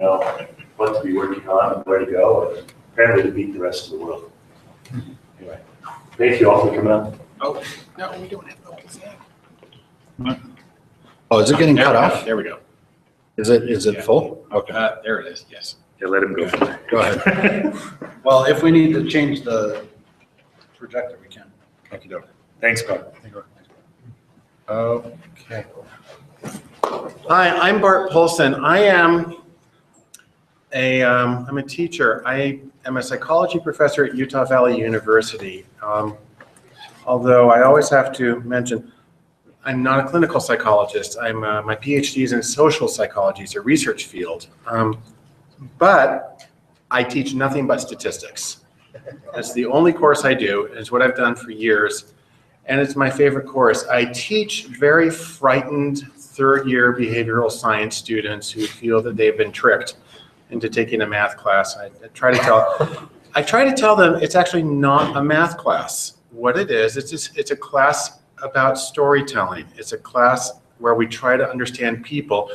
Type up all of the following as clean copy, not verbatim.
know, what to be working on, where to go, and apparently to beat the rest of the world. Anyway, thank you all for coming out. Oh, no, we don't have focus yet. Oh, is it getting cut There we go, off? There we go. Is it Yeah. full? Okay, There it is, yes. Yeah, let him go. go ahead. Well, if we need to change the projector, we can. Thank you, thanks, Scott. Okay. Hi, I'm Barton Poulson. I'm a teacher. I am a psychology professor at Utah Valley University. Although I always have to mention, I'm not a clinical psychologist. My PhD is in social psychology. It's a research field. But I teach nothing but statistics. That's the only course I do. It's what I've done for years. And it's my favorite course. I teach very frightened third-year behavioral science students who feel that they've been tricked into taking a math class. I try to tell them it's actually not a math class. What it is, it's a class about storytelling. It's a class where we try to understand people,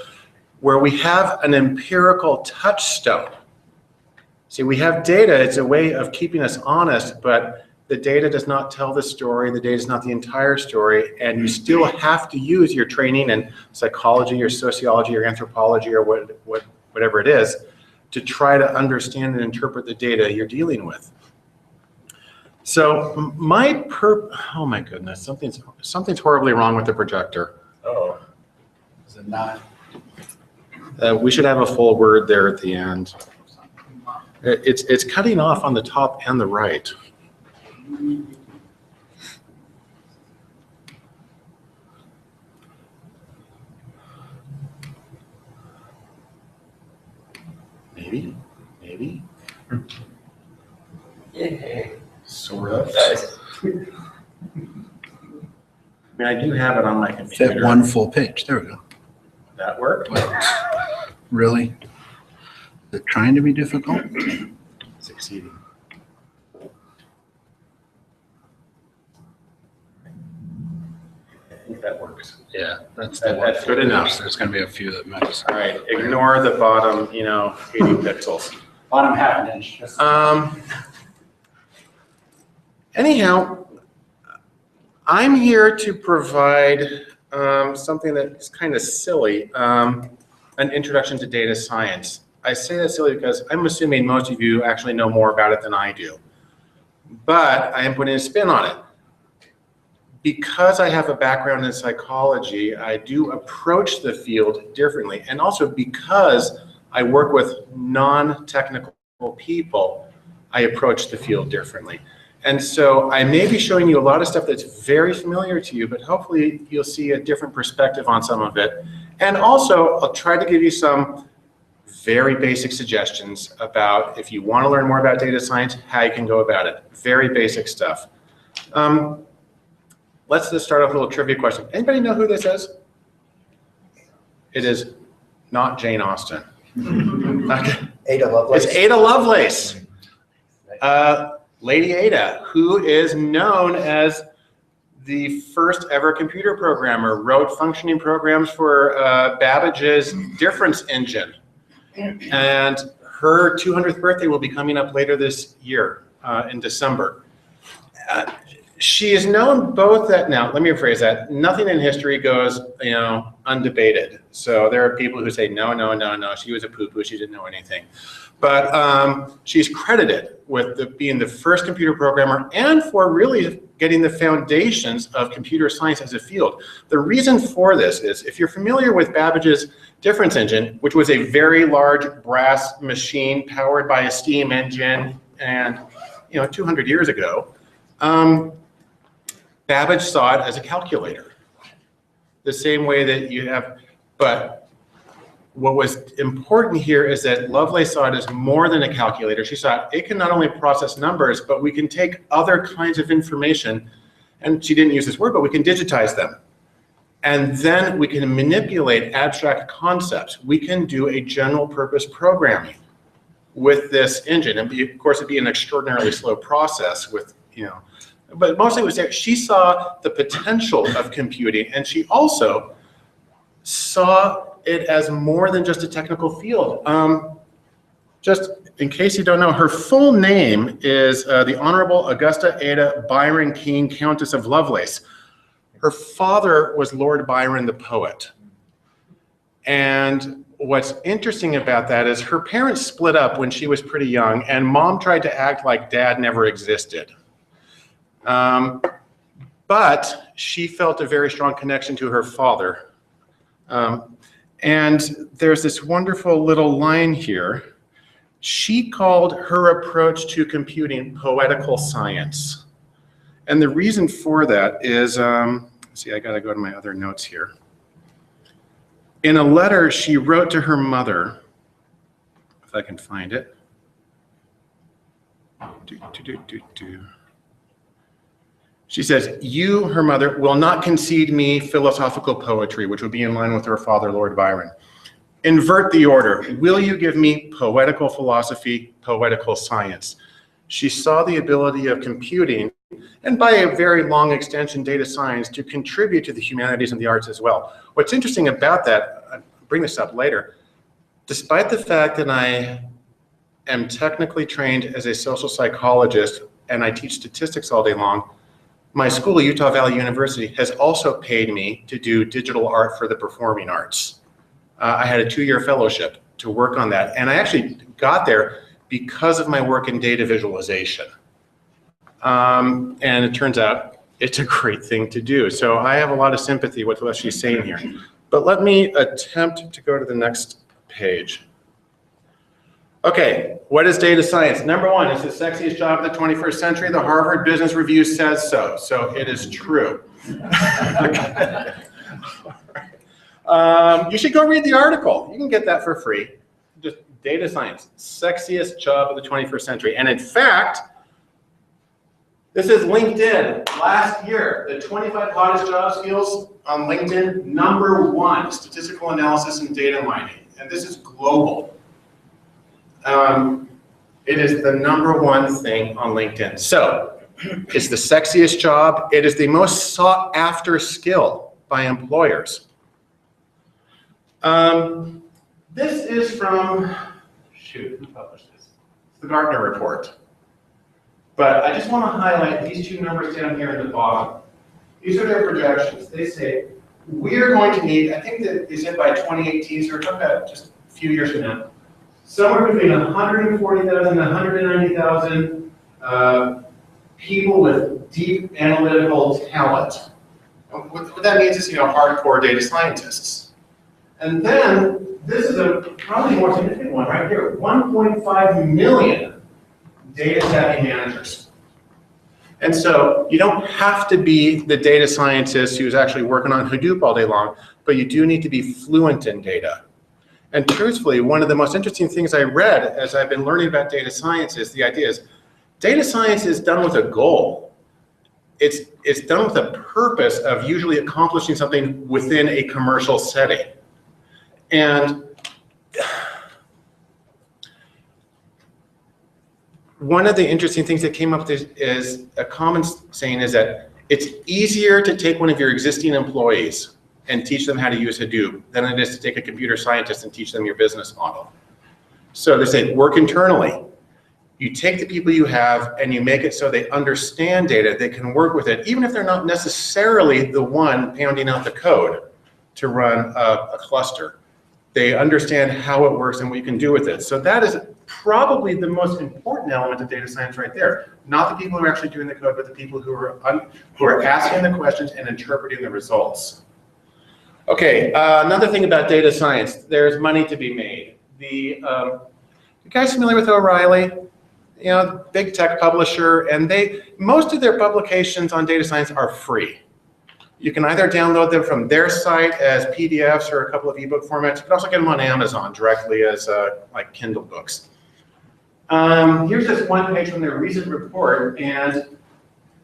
where we have an empirical touchstone. See, we have data. It's a way of keeping us honest, but the data does not tell the story. The data is not the entire story, and you still have to use your training in psychology or sociology or anthropology or whatever it is to try to understand and interpret the data you're dealing with. So oh my goodness, something's horribly wrong with the projector. Oh, Is it not? We should have a full word there at the end. It's cutting off on the top and the right. Maybe. Sort of. I mean, I do have it on my computer. Fit one full page. There we go. That work? Really? Is it trying to be difficult? Succeeding. I think that works. Yeah, that's That's good enough. There's going to be a few that miss. All right, ignore the bottom, 80 pixels. Bottom half an inch. Anyhow, I'm here to provide something that's kind of silly, an introduction to data science. I say that silly because I'm assuming most of you actually know more about it than I do. But I am putting a spin on it. Because I have a background in psychology, I do approach the field differently. And also because I work with non-technical people, I approach the field differently. And so I may be showing you a lot of stuff that's very familiar to you, but hopefully you'll see a different perspective on some of it. And also I'll try to give you some very basic suggestions about if you want to learn more about data science, how you can go about it. Very basic stuff. Let's just start off with a little trivia question. Anybody know who this is? It is not Jane Austen. Ada Lovelace. It's Ada Lovelace. Lady Ada, who is known as the first ever computer programmer, wrote functioning programs for Babbage's difference engine. And her 200th birthday will be coming up later this year in December. She is known both that, now let me rephrase that, nothing in history goes, undebated. So there are people who say, no, she was a poo-poo, she didn't know anything. But she's credited with being the first computer programmer and for really getting the foundations of computer science as a field. The reason for this is, if you're familiar with Babbage's difference engine, which was a very large brass machine powered by a steam engine and 200 years ago, Babbage saw it as a calculator. The same way that you have, but what was important here is that Lovelace saw it as more than a calculator. She saw it can not only process numbers, but we can take other kinds of information, and she didn't use this word, but we can digitize them. And then we can manipulate abstract concepts. We can do a general purpose programming with this engine. And of course, it'd be an extraordinarily slow process with, but mostly it was there. She saw the potential of computing, and she also saw it as more than just a technical field. Just in case you don't know, her full name is the Honorable Augusta Ada Byron King, Countess of Lovelace. Her father was Lord Byron the poet. And what's interesting about that is her parents split up when she was pretty young, and mom tried to act like dad never existed. But she felt a very strong connection to her father. And there's this wonderful little line here. She called her approach to computing poetical science. And the reason for that is, see, I gotta go to my other notes here. In a letter she wrote to her mother, if I can find it. She says, you, her mother, will not concede me philosophical poetry, which would be in line with her father, Lord Byron. Invert the order. Will you give me poetical philosophy, poetical science? She saw the ability of computing, and by a very long extension, data science, to contribute to the humanities and the arts as well. What's interesting about that, I'll bring this up later, despite the fact that I am technically trained as a social psychologist and I teach statistics all day long, my school, Utah Valley University, has also paid me to do digital art for the performing arts. I had a 2-year fellowship to work on that, and I actually got there because of my work in data visualization. And it turns out it's a great thing to do. So I have a lot of sympathy with what she's saying here. But let me attempt to go to the next page. Okay, what is data science? Number one, it's the sexiest job of the 21st century. The Harvard Business Review says so. So it is true. You should go read the article. You can get that for free. Just data science, sexiest job of the 21st century. And in fact, this is LinkedIn. Last year, the 25 hottest job skills on LinkedIn, #1, statistical analysis and data mining. And this is global. It is the #1 thing on LinkedIn. So it's the sexiest job. It is the most sought after skill by employers. This is from, shoot, who published this? It's the Gartner report. But I just want to highlight these two numbers down here at the bottom. These are their projections. They say, we're going to need, I think that they said by 2018, so we're talking about just a few years from now, somewhere between 140,000 and 190,000 people with deep analytical talent. What that means is, hardcore data scientists. And then, this is a probably more significant one right here, 1.5 million data savvy managers. And so you don't have to be the data scientist who's actually working on Hadoop all day long, but you do need to be fluent in data. And truthfully, one of the most interesting things I read as I've been learning about data science is the idea is data science is done with a goal. It's done with a purpose of usually accomplishing something within a commercial setting. And one of the interesting things that came up is a common saying is that it's easier to take one of your existing employees and teach them how to use Hadoop than it is to take a computer scientist and teach them your business model. So they say, work internally. You take the people you have and you make it so they understand data, they can work with it, even if they're not necessarily the one pounding out the code to run a cluster. They understand how it works and what you can do with it. So that is probably the most important element of data science right there. Not the people who are actually doing the code, but the people who are asking the questions and interpreting the results. Okay, another thing about data science, there's money to be made. You guys familiar with O'Reilly? Big tech publisher, and most of their publications on data science are free. You can either download them from their site as PDFs or a couple of ebook formats. You can also get them on Amazon directly as like Kindle books. Here's just one page from their recent report, and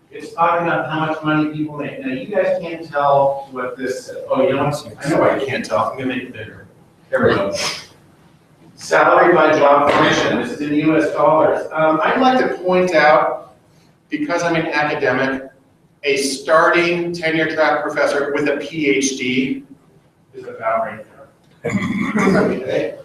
it's talking about how much money people make. Now, you guys can't tell what this, I know why you can't tell. I'm going to make it bigger. There we go. Salary by job function. This is in US dollars. I'd like to point out, because I'm an academic, a starting tenure track professor with a PhD is about right Okay.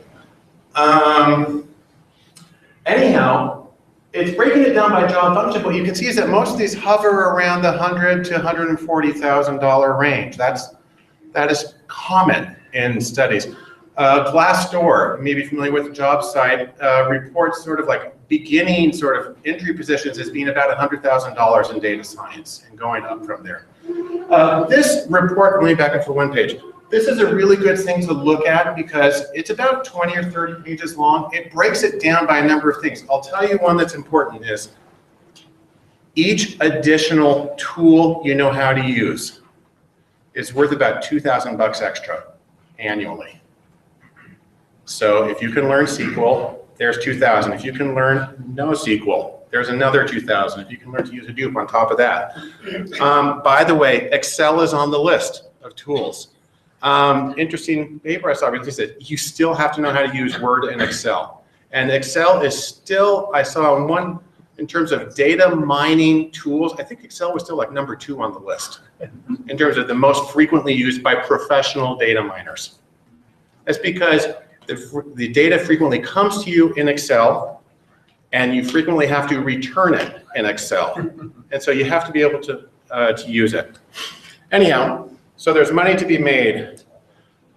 Anyhow, it's breaking it down by job function. What you can see is that most of these hover around the $100,000 to $140,000 range. That is common in studies. Glassdoor, maybe familiar with the job site, reports sort of like beginning sort of entry positions as being about $100,000 in data science and going up from there. This report, let me back up for one page. This is a really good thing to look at because it's about 20 or 30 pages long. It breaks it down by a number of things. I'll tell you one that's important is each additional tool you know how to use is worth about 2,000 bucks extra annually. So if you can learn SQL, there's 2,000. If you can learn NoSQL, there's another 2,000. If you can learn to use Hadoop on top of that. By the way, Excel is on the list of tools. Interesting paper I saw recently said you still have to know how to use Word and Excel. And Excel is still, I saw one, in terms of data mining tools, I think Excel was still like number 2 on the list in terms of the most frequently used by professional data miners. That's because the data frequently comes to you in Excel and you frequently have to return it in Excel. And so you have to be able to use it. Anyhow, so there's money to be made.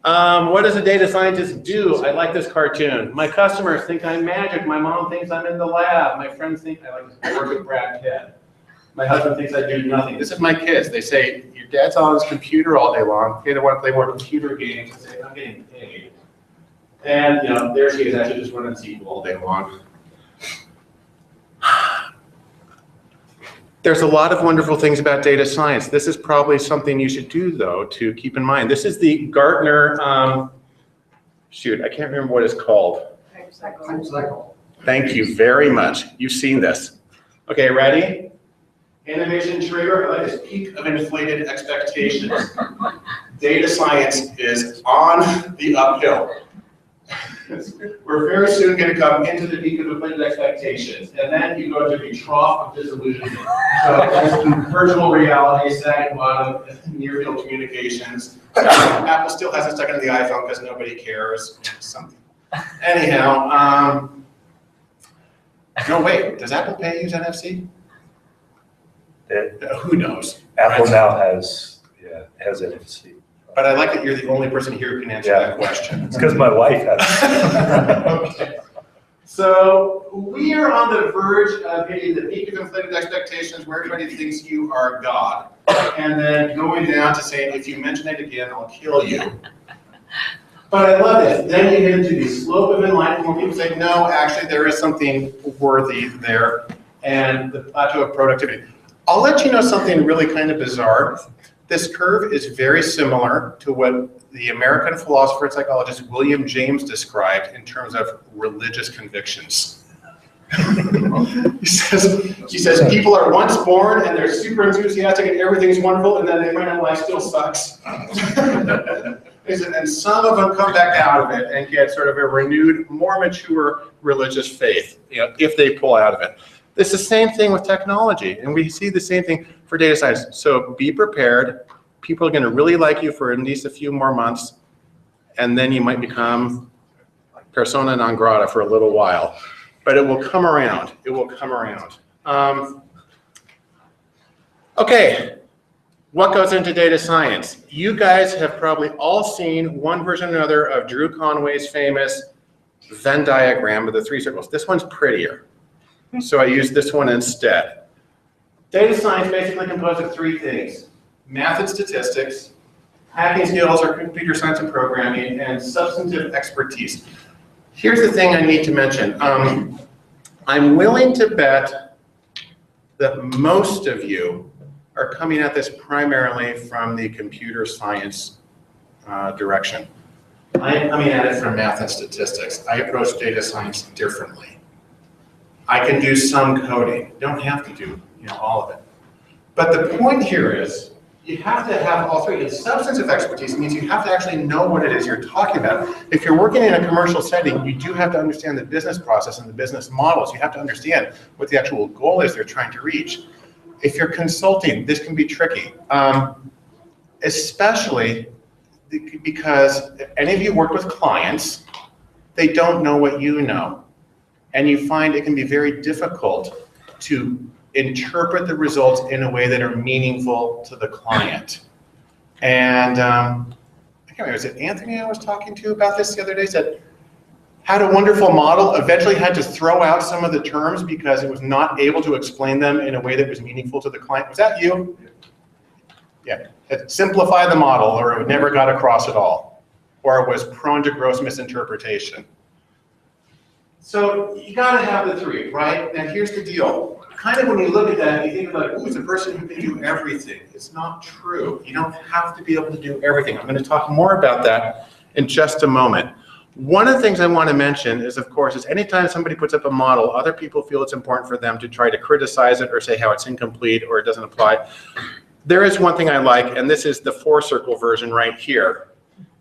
What does a data scientist do? I like this cartoon. My customers think I'm magic. My mom thinks I'm in the lab. My friends think I work with Brad Pitt. My husband thinks I do nothing. This is my kids. They say, your dad's on his computer all day long. Okay, they want to play more computer games. I say, I'm getting paid. And you know, there she is actually just running SQL all day long. There's a lot of wonderful things about data science. This is probably something you should do, though, to keep in mind. This is the Gartner, shoot, I can't remember what it's called. Hype cycle. Thank you very much. You've seen this. Okay, ready? Innovation trigger, I like this peak of inflated expectations. Data science is on the uphill. We're very soon going to come into the peak of inflated expectations, and then you go to the trough of disillusionment. So virtual reality, static bottom, near field communications. Apple still hasn't stuck into the iPhone because nobody cares. Something. Anyhow, no wait, does Apple Pay use NFC? Who knows? Apple now has NFC. But I like that you're the only person here who can answer that question. It's because my wife has. Okay. So we are on the verge of hitting the peak of inflated expectations where everybody thinks you are God. And then going down to saying, if you mention it again, I'll kill you. But I love it. Then you get into the slope of enlightenment where people say, no, actually there is something worthy there. And the plateau of productivity. I'll let you know something really kind of bizarre. This curve is very similar to what the American philosopher and psychologist William James described in terms of religious convictions. He says people are once born and they're super enthusiastic and everything's wonderful, and then they find out life still sucks. And some of them come back out of it and get sort of a renewed, more mature religious faith, you know, if they pull out of it. It's the same thing with technology, and we see the same thing for data science. So be prepared. People are going to really like you for at least a few more months, and then you might become persona non grata for a little while. But it will come around. It will come around. Okay, what goes into data science? You guys have probably all seen one version or another of Drew Conway's famous Venn diagram of the 3 circles. This one's prettier, so I use this one instead. Data science basically composed of 3 things: math and statistics, hacking skills or computer science and programming, and substantive expertise. Here's the thing I need to mention. I'm willing to bet that most of you are coming at this primarily from the computer science direction. I am coming at it from math and statistics. I approach data science differently. I can do some coding. Don't have to do all of it. But the point here is you have to have all 3. And substantive expertise means you have to actually know what it is you're talking about. If you're working in a commercial setting, you do have to understand the business process and the business models. You have to understand what the actual goal is they're trying to reach. If you're consulting, this can be tricky, especially because if any of you work with clients, they don't know what you know. And you find it can be very difficult to interpret the results in a way that are meaningful to the client. And I can't remember, was it Anthony I was talking to about this the other day? Said, had a wonderful model, eventually had to throw out some of the terms because it was not able to explain them in a way that was meaningful to the client. Was that you? Yeah, simplify the model or it never got across at all, or it was prone to gross misinterpretation. So you gotta have the three, right? Now here's the deal. Kind of when you look at that, you think like, oh, it's a person who can do everything. It's not true. You don't have to be able to do everything. I'm gonna talk more about that in just a moment. One of the things I want to mention is, of course, is anytime somebody puts up a model, other people feel it's important for them to try to criticize it or say how it's incomplete or it doesn't apply. There is one thing I like, and this is the 4-circle version right here.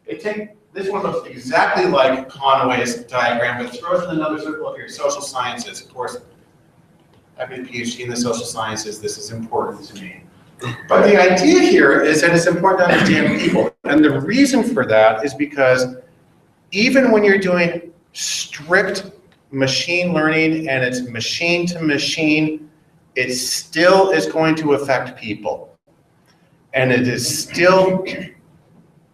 This one looks exactly like Conway's diagram, but throws in another circle up here, social sciences. Of course, having a PhD in the social sciences, this is important to me. But the idea here is that it's important to understand people. And the reason for that is because even when you're doing strict machine learning and it's machine to machine, it still is going to affect people. And it is still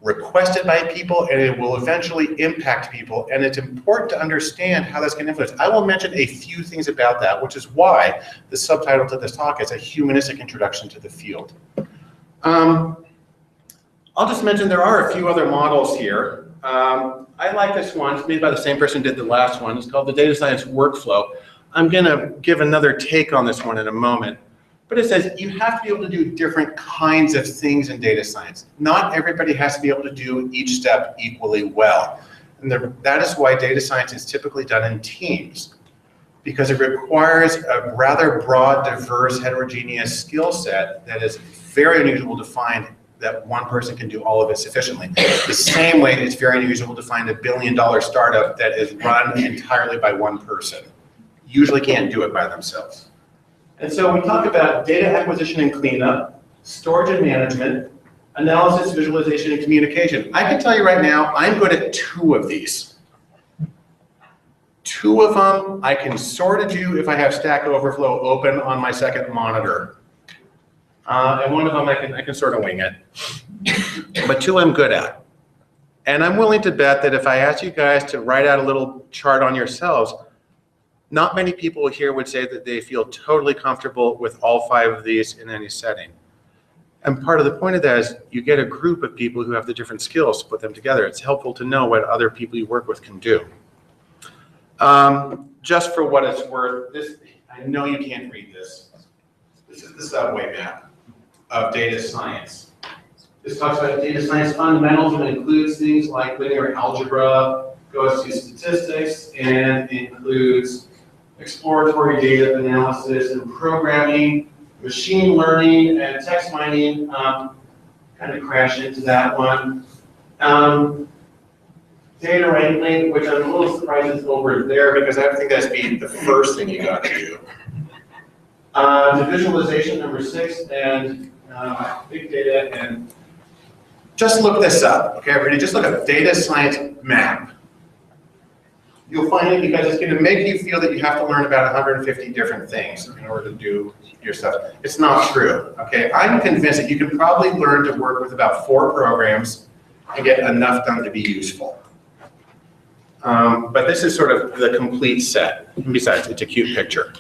requested by people and it will eventually impact people. And it's important to understand how that's going to influence. I will mention a few things about that, which is why the subtitle to this talk is a humanistic introduction to the field. I'll just mention there are a few other models here. I like this one. It's made by the same person who did the last one. It's called the data science workflow. I'm going to give another take on this one in a moment. But it says you have to be able to do different kinds of things in data science. Not everybody has to be able to do each step equally well. And that is why data science is typically done in teams, because it requires a rather broad, diverse, heterogeneous skill set that is very unusual to find that one person can do all of it sufficiently. The same way it's very unusual to find $1 billion startup that is run entirely by one person. Usually can't do it by themselves. And so we talk about data acquisition and cleanup, storage and management, analysis, visualization, and communication. I can tell you right now, I'm good at 2 of these. 2 of them I can sort of do if I have Stack Overflow open on my second monitor. And one of them I can sort of wing it. But 2 I'm good at. And I'm willing to bet that if I asked you guys to write out a little chart on yourselves, not many people here would say that they feel totally comfortable with all 5 of these in any setting. And part of the point of that is you get a group of people who have the different skills to put them together. It's helpful to know what other people you work with can do. Just for what it's worth, I know you can't read this. This is the subway map of data science. This talks about data science fundamentals and includes things like linear algebra, goes to statistics, and includes exploratory data analysis and programming, machine learning, and text mining. Kind of crash into that one. Data wrangling, which I'm a little surprised is over there because I think that's be the first thing you got to do. The visualization number 6 and big data, and just look this up, okay, everybody? Just look up data science map. You'll find it because it's going to make you feel that you have to learn about 150 different things in order to do your stuff. It's not true, okay? I'm convinced that you can probably learn to work with about 4 programs and get enough done to be useful. But this is sort of the complete set. Besides, it's a cute picture.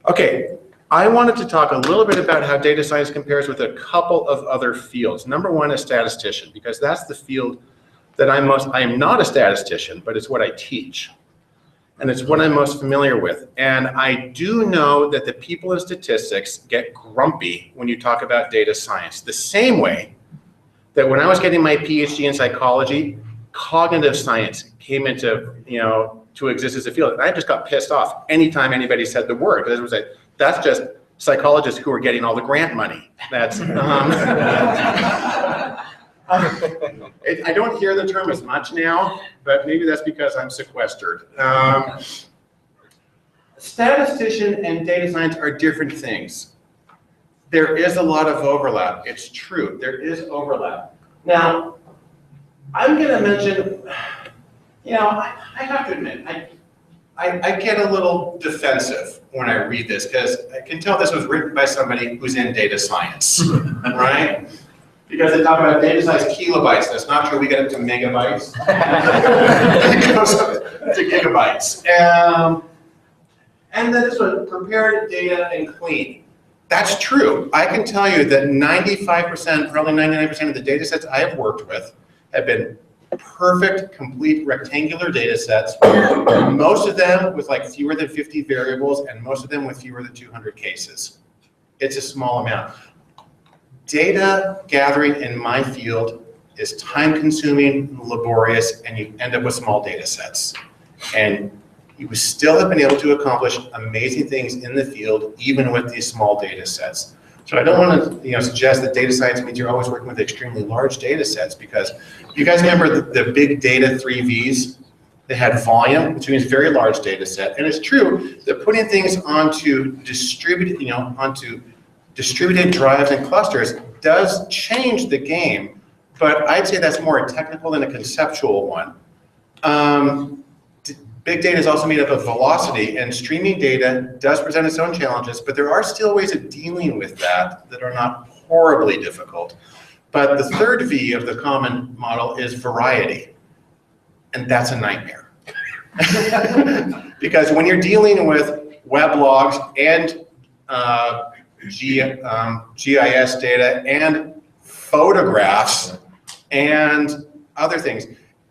Okay, I wanted to talk a little bit about how data science compares with a couple of other fields. Number 1 is statistician, because that's the field that I am not a statistician, but it's what I teach. And it's what I'm most familiar with. And I do know that the people in statistics get grumpy when you talk about data science. The same way that when I was getting my PhD in psychology, cognitive science came into, to exist as a field. And I just got pissed off anytime anybody said the word, because it was like, that's just psychologists who are getting all the grant money. That's, I don't hear the term as much now, but maybe that's because I'm sequestered. Statistician and data science are different things. There is a lot of overlap. It's true, there is overlap. Now, I'm going to mention, I have to admit, I get a little defensive when I read this because I can tell this was written by somebody who's in data science, right? Because they talk about data size kilobytes. That's not true. We get it to megabytes. It goes up to gigabytes. And then this one, prepared data and clean. That's true. I can tell you that 95%, probably 99% of the data sets I have worked with have been perfect, complete rectangular data sets. Most of them with like fewer than 50 variables and most of them with fewer than 200 cases. It's a small amount. Data gathering in my field is time consuming, laborious, and you end up with small data sets. And you still have been able to accomplish amazing things in the field, even with these small data sets. So I don't want to suggest that data science means you're always working with extremely large data sets, because you guys remember the big data 3 Vs? They had volume, which means very large data set. And it's true that putting things onto distributed drives and clusters does change the game, but I'd say that's more a technical than a conceptual one. Big data is also made up of velocity, and streaming data does present its own challenges, but there are still ways of dealing with that are not horribly difficult. But the third V of the common model is variety, and that's a nightmare. Because when you're dealing with web logs and GIS data and photographs and other things,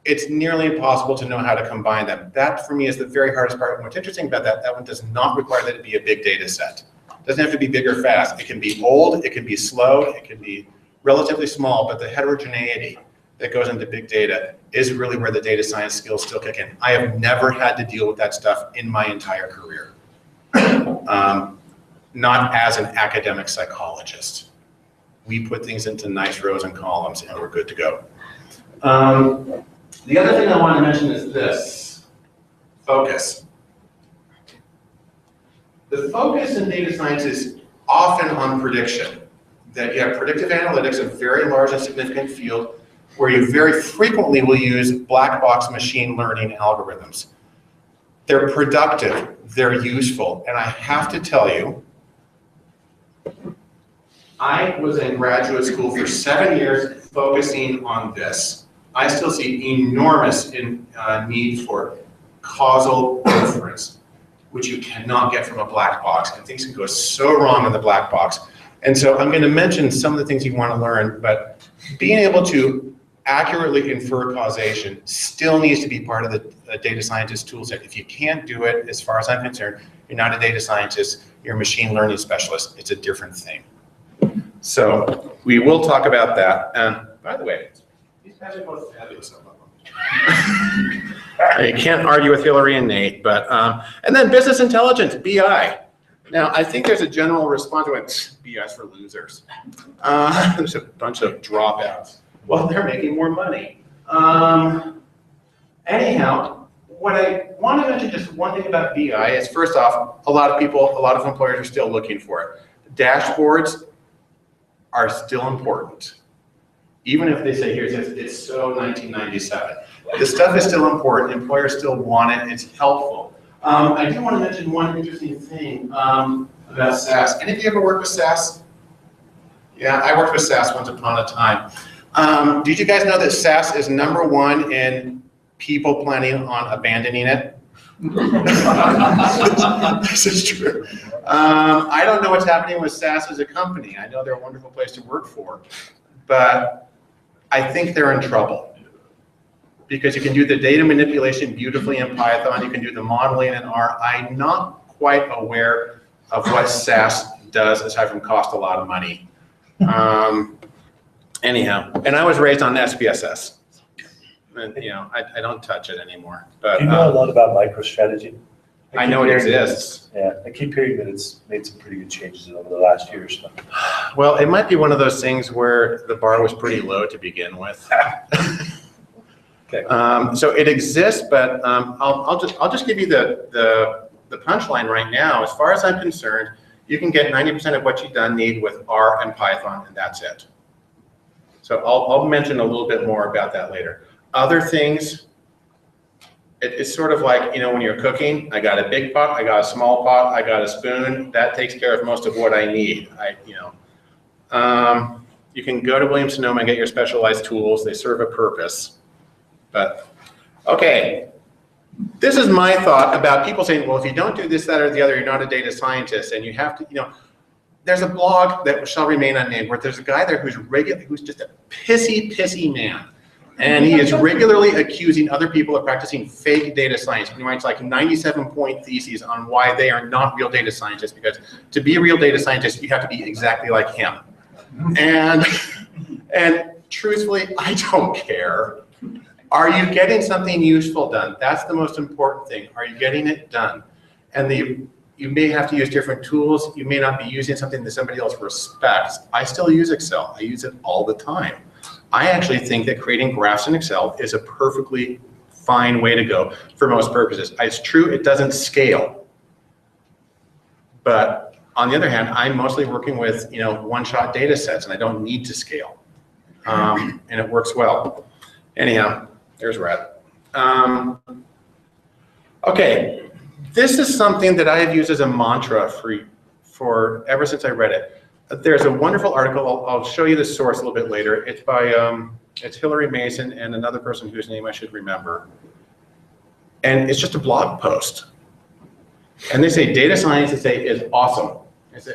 it's nearly impossible to know how to combine them. That, for me, is the very hardest part. And what's interesting about that one does not require that it be a big data set. It doesn't have to be big or fast. It can be old, it can be slow, it can be relatively small, but the heterogeneity that goes into big data is really where the data science skills still kick in. I have never had to deal with that stuff in my entire career. Not as an academic psychologist. We put things into nice rows and columns and we're good to go. The other thing I want to mention is this, focus. The focus in data science is often on prediction, that you have predictive analytics, a very large and significant field where you very frequently will use black box machine learning algorithms. They're productive, they're useful, and I have to tell you, I was in graduate school for 7 years focusing on this. I still see enormous need for causal inference, which you cannot get from a black box, and things can go so wrong in the black box. And so I'm going to mention some of the things you want to learn, but being able to accurately infer causation still needs to be part of the data scientist tool set. If you can't do it, as far as I'm concerned, you're not a data scientist, you're a machine learning specialist. It's a different thing. So we will talk about that. And by the way, these guys are both fabulous. You can't argue with Hillary and Nate, but and then business intelligence, BI. Now, I think there's a general response to it, BI's for losers. There's a bunch of dropouts. Well, they're making more money. Anyhow, what I want to mention, just one thing about BI is, first off, a lot of employers are still looking for it. Dashboards are still important. Even if they say, here's it's so 1997. This stuff is still important. Employers still want it. It's helpful. I do want to mention one interesting thing about SAS. Any of you ever worked with SAS? Yeah, I worked with SAS once upon a time. Did you guys know that SAS is #1 in people planning on abandoning it? This is true. I don't know what's happening with SAS as a company. I know they're a wonderful place to work for, but I think they're in trouble. Because you can do the data manipulation beautifully in Python, you can do the modeling in R. I'm not quite aware of what SAS does aside from cost a lot of money. Anyhow, and I was raised on SPSS. And I don't touch it anymore. But Do you know a lot about MicroStrategy? I know it exists. Yeah, I keep hearing that it's made some pretty good changes over the last year or so. Well, it might be one of those things where the bar was pretty low to begin with. Okay. So it exists, but I'll just give you the punchline right now. As far as I'm concerned, you can get 90% of what you need with R and Python, and that's it. So I'll mention a little bit more about that later. Other things, it's sort of like, you know, when you're cooking, I got a big pot, I got a small pot, I got a spoon. That takes care of most of what I need. You can go to Williams-Sonoma and get your specialized tools. They serve a purpose. But, okay. This is my thought about people saying, well, if you don't do this, that, or the other, you're not a data scientist, and you have to, you know, there's a blog that shall remain unnamed where there's a guy there who's just a pissy man. And he is regularly accusing other people of practicing fake data science. He writes like 97-point theses on why they are not real data scientists, because to be a real data scientist, you have to be exactly like him. And truthfully, I don't care. Are you getting something useful done? That's the most important thing. Are you getting it done? And you may have to use different tools. You may not be using something that somebody else respects. I still use Excel. I use it all the time. I actually think that creating graphs in Excel is a perfectly fine way to go for most purposes. It's true, it doesn't scale. But on the other hand, I'm mostly working with, you know, one-shot data sets, and I don't need to scale. And it works well. Anyhow, there's Red. Okay, this is something that I have used as a mantra for ever since I read it. There's a wonderful article. I'll show you the source a little bit later. It's by it's Hillary Mason and another person whose name I should remember. And it's just a blog post. And they say data science, they say, is awesome.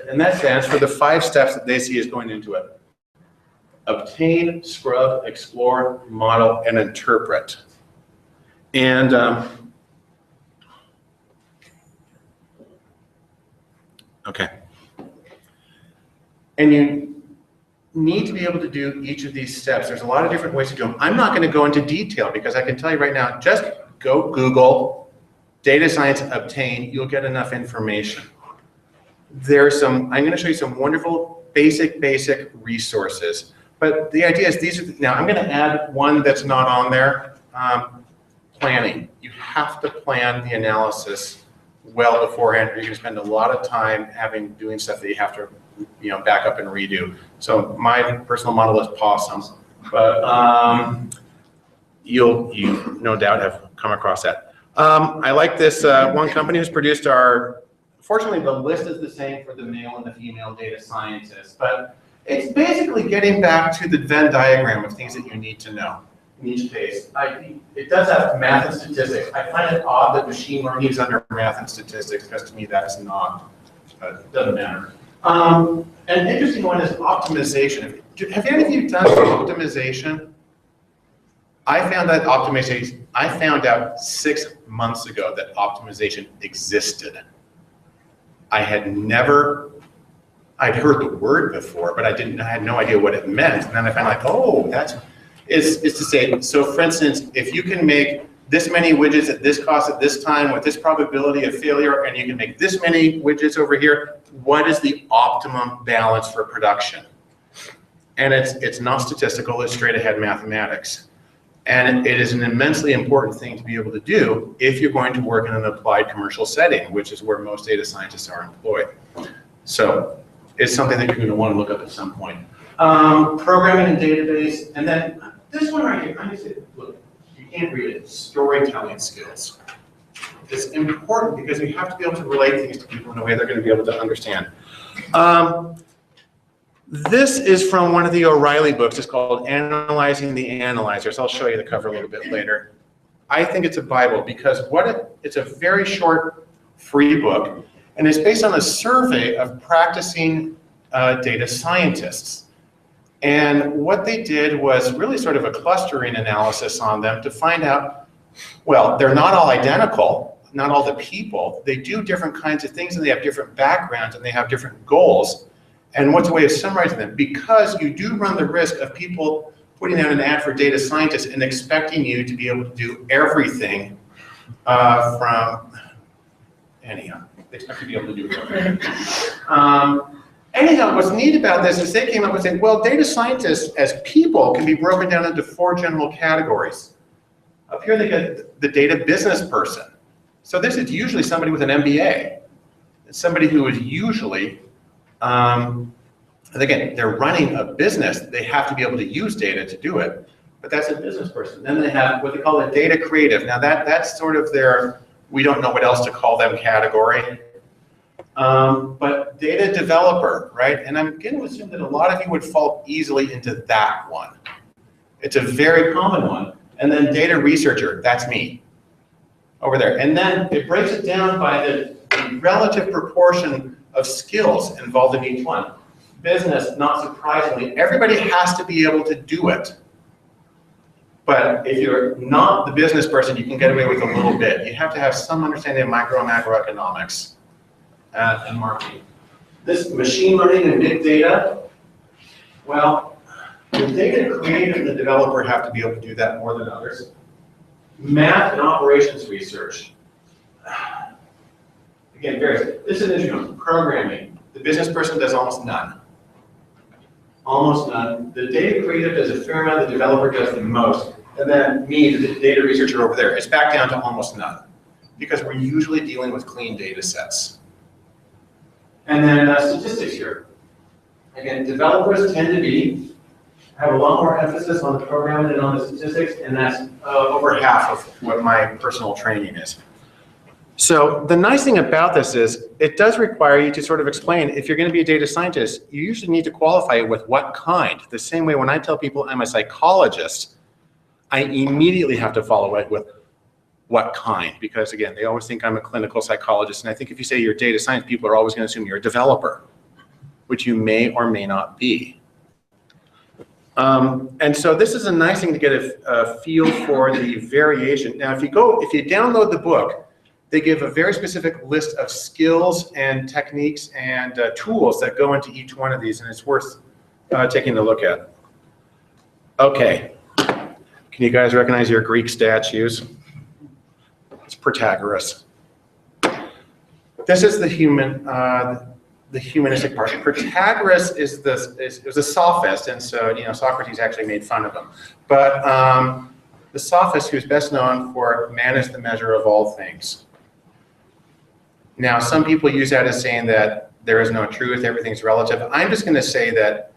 And that stands for the 5 steps that they see as going into it. Obtain, scrub, explore, model, and interpret. And okay. And you need to be able to do each of these steps. There's a lot of different ways to do them. I'm not going to go into detail because I can tell you right now, just go Google data science obtain, you'll get enough information. I'm going to show you some wonderful basic resources. But the idea is now I'm going to add one that's not on there, planning. You have to plan the analysis well beforehand, or you're going to spend a lot of time doing stuff that you have to, you know, back up and redo. So my personal model is Possum, but you no doubt have come across that. I like this one company who's produced fortunately the list is the same for the male and the female data scientists, but it's basically getting back to the Venn diagram of things that you need to know in each case. It does have math and statistics. I find it odd that machine learning is under math and statistics, because to me that is not, it doesn't matter. An interesting one is optimization. Have any of you done optimization? I found out 6 months ago that optimization existed. I'd heard the word before, but I had no idea what it meant. And then I found like, oh, is to say, so for instance, if you can make this many widgets at this cost at this time with this probability of failure, and you can make this many widgets over here, what is the optimum balance for production? And it's not statistical, it's straight ahead mathematics. And it is an immensely important thing to be able to do if you're going to work in an applied commercial setting, which is where most data scientists are employed. So it's something that you're going to want to look up at some point. Programming and database, and then this one right here, I'm going to say, look, you can't read it, storytelling skills. It's important because you have to be able to relate things to people in a way they're going to be able to understand. This is from one of the O'Reilly books. It's called Analyzing the Analyzers. I'll show you the cover a little bit later. I think it's a Bible because it's a very short, free book, and it's based on a survey of practicing data scientists. And what they did was really sort of a clustering analysis on them to find out, well, they're not all identical, not all the people. They do different kinds of things, and they have different backgrounds, and they have different goals. And what's a way of summarizing them? Because you do run the risk of people putting out an ad for data scientists and expecting you to be able to do everything anyhow, they expect you to be able to do everything. Anyhow, what's neat about this is they came up with saying, well, data scientists as people can be broken down into 4 general categories. Up here they get the data business person. So this is usually somebody with an MBA. It's somebody who is usually And again, they're running a business. They have to be able to use data to do it. But that's a business person. Then they have what they call a data creative. Now that's sort of their, we don't know what else to call them category. But data developer, right? And I'm going to assume that a lot of you would fall easily into that one. It's a very common one. And then data researcher, that's me over there. And then it breaks it down by the relative proportion of skills involved in each one. Business, not surprisingly, everybody has to be able to do it. But if you're not the business person, you can get away with a little bit. You have to have some understanding of micro and macroeconomics and marketing. This machine learning and big data, well, the data creator and the developer have to be able to do that more than others. Math and operations research. Again, varies. This is interesting. Programming. The business person does almost none. Almost none. The data creative does a fair amount, the developer does the most. And then me, the data researcher over there, it's back down to almost none. Because we're usually dealing with clean data sets. And then statistics here. Again, developers tend to have a lot more emphasis on the programming than on the statistics, and that's over half of what my personal training is. So the nice thing about this is it does require you to sort of explain, if you're going to be a data scientist, you usually need to qualify it with what kind. The same way when I tell people I'm a psychologist, I immediately have to follow it with what kind, because again, they always think I'm a clinical psychologist. And I think if you say you're data science, people are always going to assume you're a developer, which you may or may not be. And so this is a nice thing to get a feel for the variation. Now, if you download the book, they give a very specific list of skills and techniques and tools that go into each one of these, and it's worth taking a look at. Okay, can you guys recognize your Greek statues? It's Protagoras. This is the humanistic part. Protagoras was a sophist, and so Socrates actually made fun of him. But the sophist, who's best known for man is the measure of all things. Now, some people use that as saying that there is no truth, everything's relative. I'm just going to say that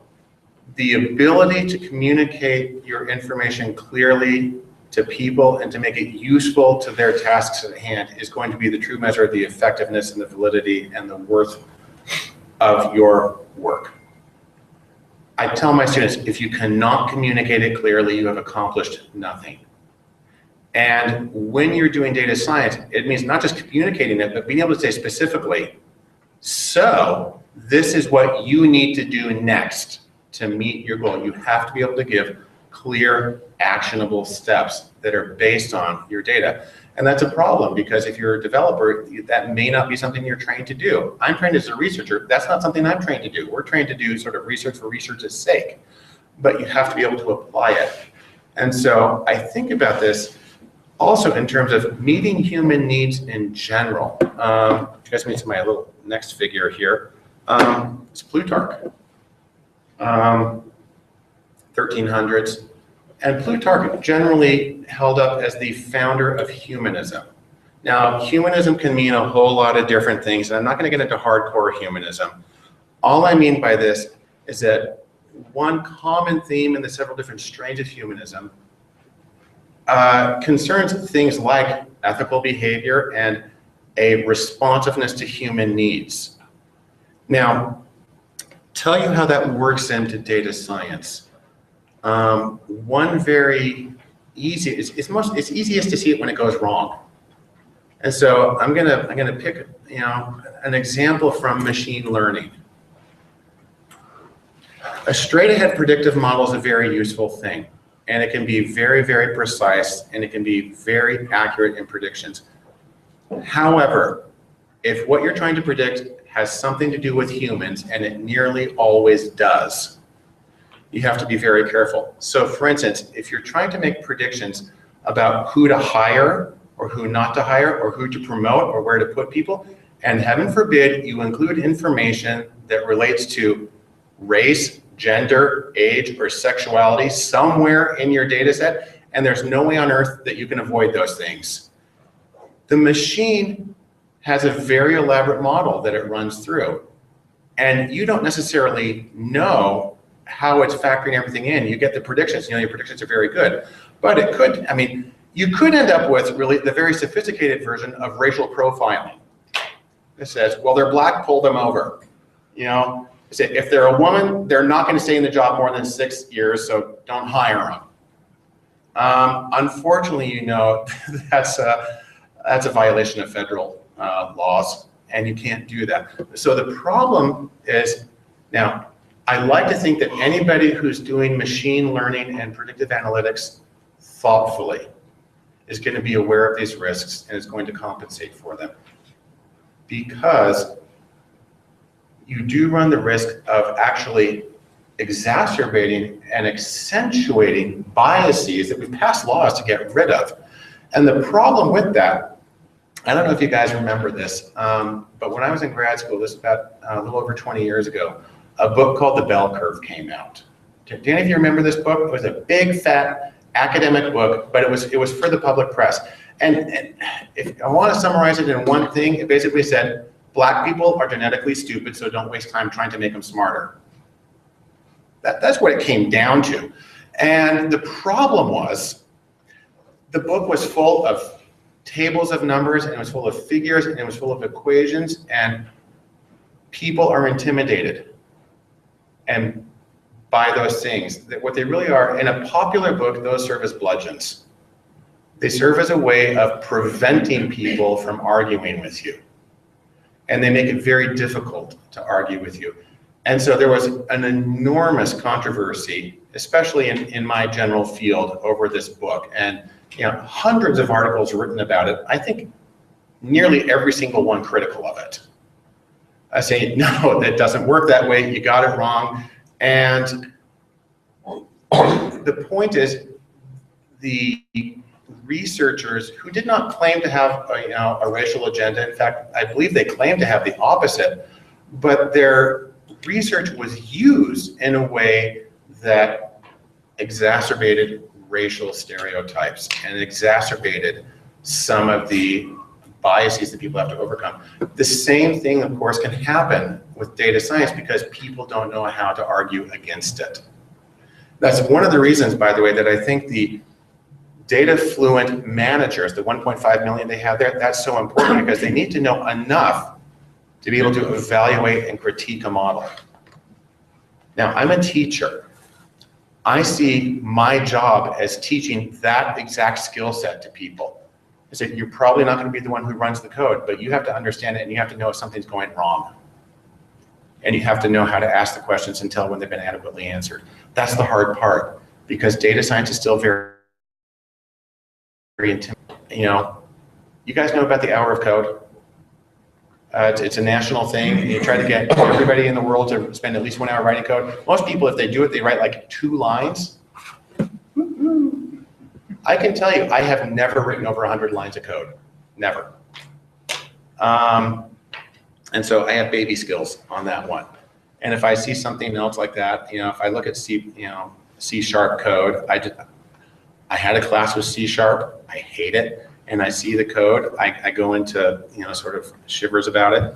the ability to communicate your information clearly to people and to make it useful to their tasks at hand is going to be the true measure of the effectiveness and the validity and the worth of your work. I tell my students, if you cannot communicate it clearly, you have accomplished nothing. And when you're doing data science, it means not just communicating it, but being able to say specifically, so this is what you need to do next to meet your goal. You have to be able to give clear, actionable steps that are based on your data. And that's a problem, because if you're a developer, that may not be something you're trained to do. I'm trained as a researcher. That's not something I'm trained to do. We're trained to do sort of research for research's sake, but you have to be able to apply it. And so I think about this also in terms of meeting human needs in general. Which gets me to my little next figure here. It's Plutarch, 1300s. And Plutarch generally held up as the founder of humanism. Now, humanism can mean a whole lot of different things, and I'm not going to get into hardcore humanism. All I mean by this is that one common theme in the several different strains of humanism concerns things like ethical behavior and a responsiveness to human needs. Now, tell you how that works into data science. One very easy, it's easiest to see it when it goes wrong. And so I'm gonna pick an example from machine learning. A straight ahead predictive model is a very useful thing, and it can be very, very precise, and it can be very accurate in predictions. However, if what you're trying to predict has something to do with humans, and it nearly always does, you have to be very careful. So for instance, if you're trying to make predictions about who to hire or who not to hire or who to promote or where to put people, and heaven forbid you include information that relates to race, gender, age, or sexuality somewhere in your data set, and there's no way on earth that you can avoid those things. The machine has a very elaborate model that it runs through. And you don't necessarily know how it's factoring everything in. You get the predictions, your predictions are very good. But it could, you could end up with really the very sophisticated version of racial profiling. It says, well, they're black, pull them over. If they're a woman, they're not going to stay in the job more than 6 years, so don't hire them. Unfortunately, that's a violation of federal laws, and you can't do that. So the problem is, now, I like to think that anybody who's doing machine learning and predictive analytics thoughtfully is going to be aware of these risks and is going to compensate for them. Because you do run the risk of actually exacerbating and accentuating biases that we've passed laws to get rid of. And the problem with that, I don't know if you guys remember this, but when I was in grad school, this is about a little over 20 years ago, a book called The Bell Curve came out. Do any of you remember this book? It was a big, fat academic book, but it was for the public press. And if I want to summarize it in one thing, it basically said, black people are genetically stupid, so don't waste time trying to make them smarter. That's what it came down to. And the problem was, the book was full of tables of numbers, and it was full of figures, and it was full of equations, and people are intimidated and by those things. What they really are, in a popular book, those serve as bludgeons. They serve as a way of preventing people from arguing with you. And they make it very difficult to argue with you. And so there was an enormous controversy, especially in my general field, over this book. And hundreds of articles written about it. I think nearly every single one critical of it. I say, no, that doesn't work that way. You got it wrong. And the point is, the researchers who did not claim to have a racial agenda, in fact, I believe they claimed to have the opposite, but their research was used in a way that exacerbated racial stereotypes and exacerbated some of the biases that people have to overcome. The same thing, of course, can happen with data science because people don't know how to argue against it. That's one of the reasons, by the way, that I think the data fluent managers, the 1.5 million they have there, that's so important because they need to know enough to be able to evaluate and critique a model. Now, I'm a teacher. I see my job as teaching that exact skill set to people. I said, you're probably not going to be the one who runs the code, but you have to understand it and you have to know if something's going wrong. And you have to know how to ask the questions and tell when they've been adequately answered. That's the hard part because data science is still very intimidating. You guys know about the hour of code? It's a national thing. You try to get everybody in the world to spend at least 1 hour writing code. Most people, if they do it, they write like 2 lines. I can tell you, I have never written over 100 lines of code. Never. And so I have baby skills on that one. And if I see something else like that, if I look at C# code, I had a class with C#. I hate it. And I see the code, I go into, sort of shivers about it.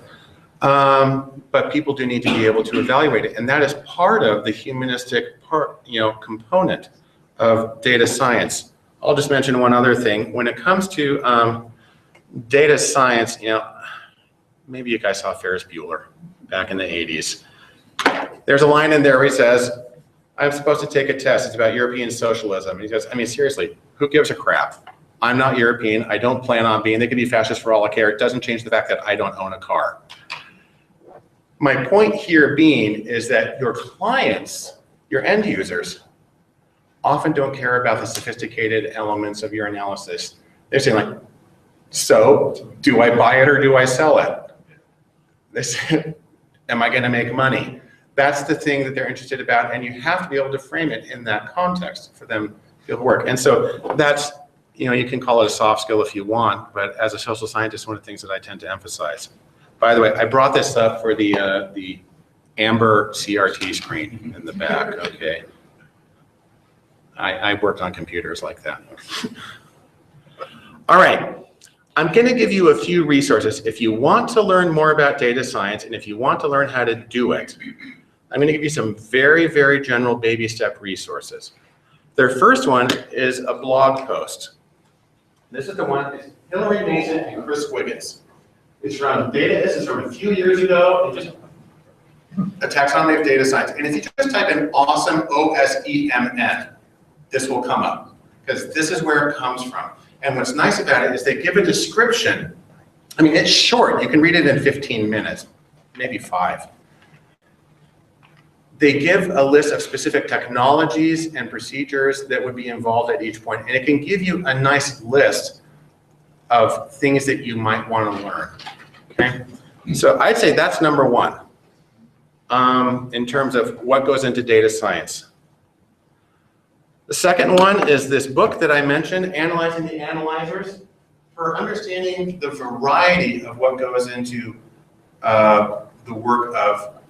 But people do need to be able to evaluate it. And that is part of the humanistic component of data science. I'll just mention one other thing. When it comes to data science, maybe you guys saw Ferris Bueller back in the 80s. There's a line in there where he says, I'm supposed to take a test. It's about European socialism. And he says, seriously, who gives a crap? I'm not European. I don't plan on being. They could be fascist for all I care. It doesn't change the fact that I don't own a car. My point here being is that your clients, your end users, often don't care about the sophisticated elements of your analysis. They're saying like, so do I buy it or do I sell it? They say, am I going to make money? That's the thing that they're interested about, and you have to be able to frame it in that context for them to be able to work. And so that's, you can call it a soft skill if you want, but as a social scientist, one of the things that I tend to emphasize. By the way, I brought this up for the amber CRT screen in the back, okay? I worked on computers like that. All right, I'm going to give you a few resources. If you want to learn more about data science and if you want to learn how to do it, I'm going to give you some very, very general baby step resources. Their first one is a blog post. This is the one, it's Hillary Mason and Chris Wiggins. It's from this is from a few years ago. It's just a taxonomy of data science. And if you just type in awesome, O-S-E-M-N, this will come up, because this is where it comes from. And what's nice about it is they give a description. I mean, it's short. You can read it in 15 minutes, maybe 5. They give a list of specific technologies and procedures that would be involved at each point. And it can give you a nice list of things that you might want to learn. Okay? So I'd say that's number 1 in terms of what goes into data science. The second one is this book that I mentioned, Analyzing the Analyzers, for understanding the variety of what goes into the work of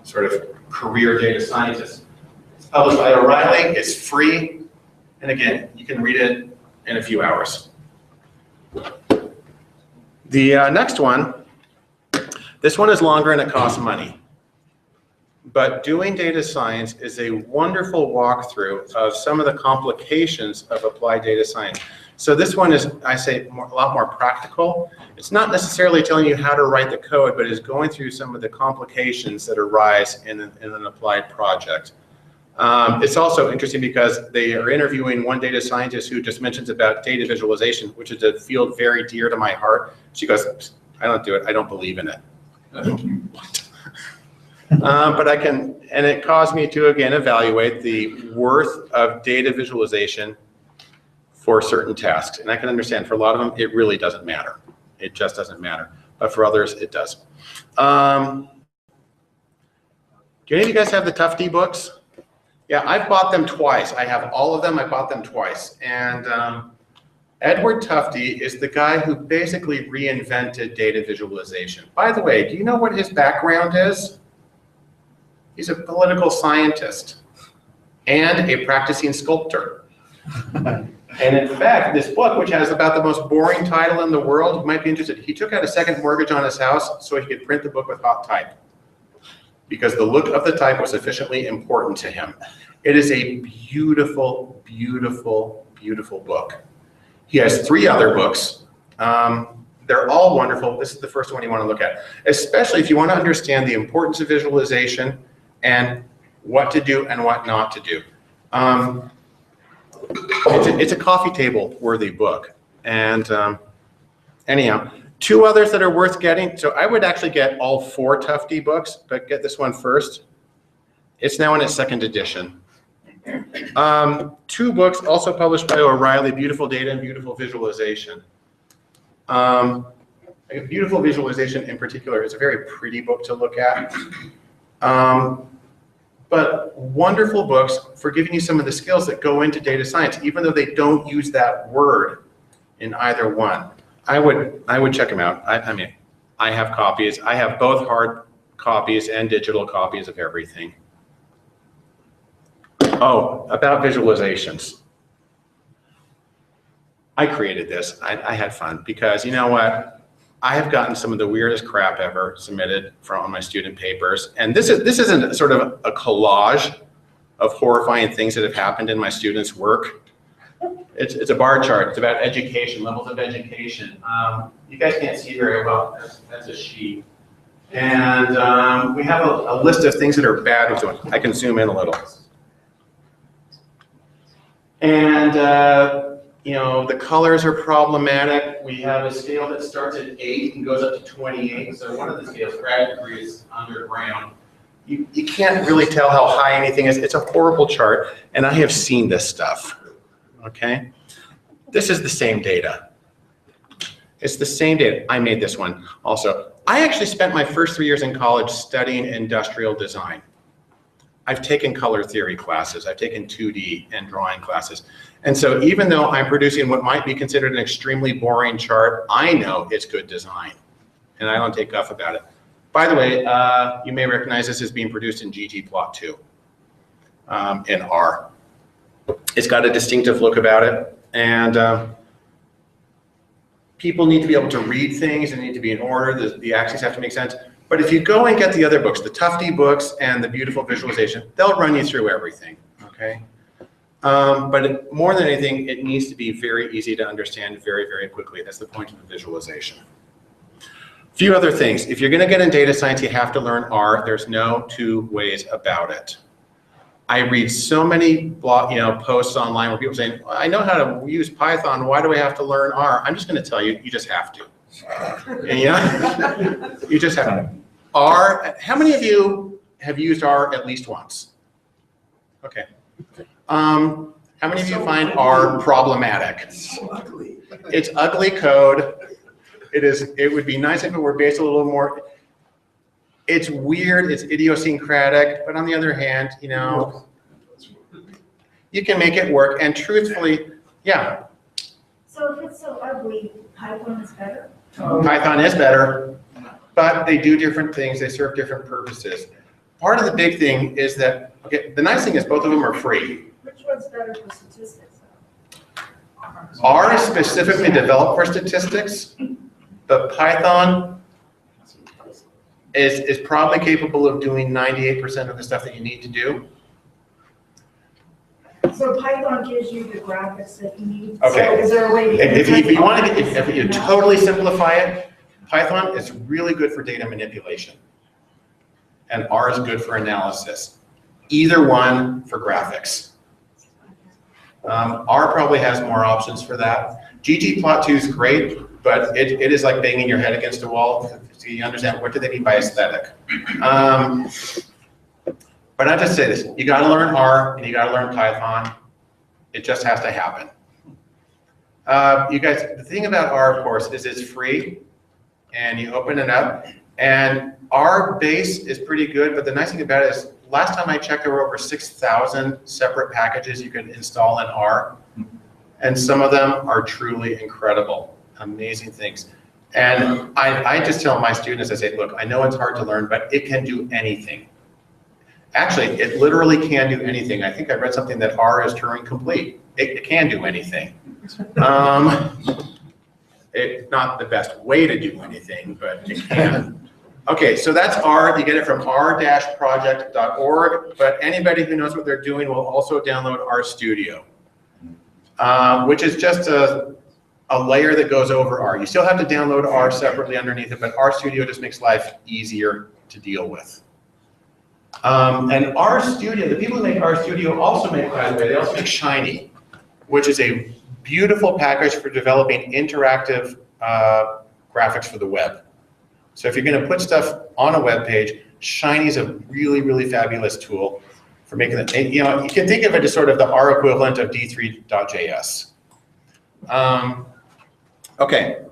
sort of career data scientists. It's published by O'Reilly, it's free, and again, you can read it in a few hours. The next one, this one is longer and it costs money. But doing data science is a wonderful walkthrough of some of the complications of applied data science. So this one is, I say, a lot more practical. It's not necessarily telling you how to write the code, but is going through some of the complications that arise in an applied project. It's also interesting because they are interviewing one data scientist who just mentions about data visualization, which is a field very dear to my heart. She goes, I don't do it, I don't believe in it. What? But I can, and it caused me to again evaluate the worth of data visualization for certain tasks. And I can understand for a lot of them, it really doesn't matter. It just doesn't matter. But for others, it does. Do any of you guys have the Tufte books? Yeah, I've bought them twice. I have all of them. I bought them twice. And Edward Tufte is the guy who basically reinvented data visualization. By the way, do you know what his background is? He's a political scientist and a practicing sculptor. And in fact, this book, which has about the most boring title in the world, you might be interested. He took out a second mortgage on his house so he could print the book with hot type, because the look of the type was sufficiently important to him. It is a beautiful, beautiful, beautiful book. He has 3 other books. They're all wonderful. This is the first one you want to look at, especially if you want to understand the importance of visualization and what to do and what not to do. It's a coffee table worthy book. And anyhow, 2 others that are worth getting. So I would actually get all 4 Tufte books, but get this one first. It's now in its 2nd edition. 2 books also published by O'Reilly, Beautiful Data and Beautiful Visualization. Beautiful Visualization in particular is a very pretty book to look at. But wonderful books for giving you some of the skills that go into data science, even though they don't use that word in either one. I would check them out. I mean, I have copies. I have both hard copies and digital copies of everything. Oh, about visualizations. I created this. I had fun because you know what? I have gotten some of the weirdest crap ever submitted from my student papers. And this isn't sort of a collage of horrifying things that have happened in my students' work. It's a bar chart. It's about education, levels of education. You guys can't see very well. That's a sheet. And we have a list of things that are bad with doing. I can zoom in a little. And you know, the colors are problematic. We have a scale that starts at 8 and goes up to 28. So one of the scales, grad degree, is underground. You can't really tell how high anything is. It's a horrible chart, and I have seen this stuff, okay? This is the same data. It's the same data. I made this one also. I actually spent my first 3 years in college studying industrial design. I've taken color theory classes. I've taken 2D and drawing classes. And so even though I'm producing what might be considered an extremely boring chart, I know it's good design. And I don't take guff about it. By the way, you may recognize this as being produced in ggplot2 in R. It's got a distinctive look about it. And people need to be able to read things and need to be in order. The axes have to make sense. But if you go and get the other books, the Tufte books and the beautiful visualization, they'll run you through everything, okay? More than anything, it needs to be very easy to understand very, very quickly. That's the point of the visualization. A few other things. If you're going to get in data science, you have to learn R. There's no two ways about it. I read so many posts online where people saying, I know how to use Python. Why do I have to learn R? I'm just going to tell you, you just have to. And you just have to. R, how many of you have used R at least once? Okay. How many of you find R problematic? So ugly. It's ugly code. It would be nice if it were based a little more. It's weird, it's idiosyncratic, but on the other hand, you can make it work, and truthfully, yeah. So if it's so ugly, Python is better? Python is better, but they do different things, they serve different purposes. Part of the big thing is that, okay, the nice thing is both of them are free. Which one's better for statistics? R is specifically developed for statistics, but Python is probably capable of doing 98% of the stuff that you need to do. So Python gives you the graphics that you need. Okay. So is there a way to? If you want to, if you totally simplify it, Python is really good for data manipulation, and R is good for analysis. Either one for graphics. R probably has more options for that. ggplot2 is great, but it is like banging your head against a wall. So you understand, what do they mean by aesthetic? But I just say this, you gotta learn R and you gotta learn Python. It just has to happen. You guys, the thing about R, of course, is it's free and you open it up, and R base is pretty good, but the nice thing about it is, last time I checked, there were over 6,000 separate packages you could install in R, and some of them are truly incredible, amazing things. And I just tell my students, I say, look, I know it's hard to learn, but it can do anything. Actually, it literally can do anything. I think I read something that R is Turing complete. It can do anything. It's not the best way to do anything, but it can. Okay, so that's R. You get it from r-project.org, but anybody who knows what they're doing will also download RStudio, which is just a layer that goes over R. You still have to download R separately underneath it, but RStudio just makes life easier to deal with. And RStudio, the people who make RStudio also make, by the way, they also make Shiny, which is a beautiful package for developing interactive graphics for the web. So if you're going to put stuff on a web page, Shiny is a really, really fabulous tool for making it. You know, you can think of it as sort of the R equivalent of D3.js. Okay.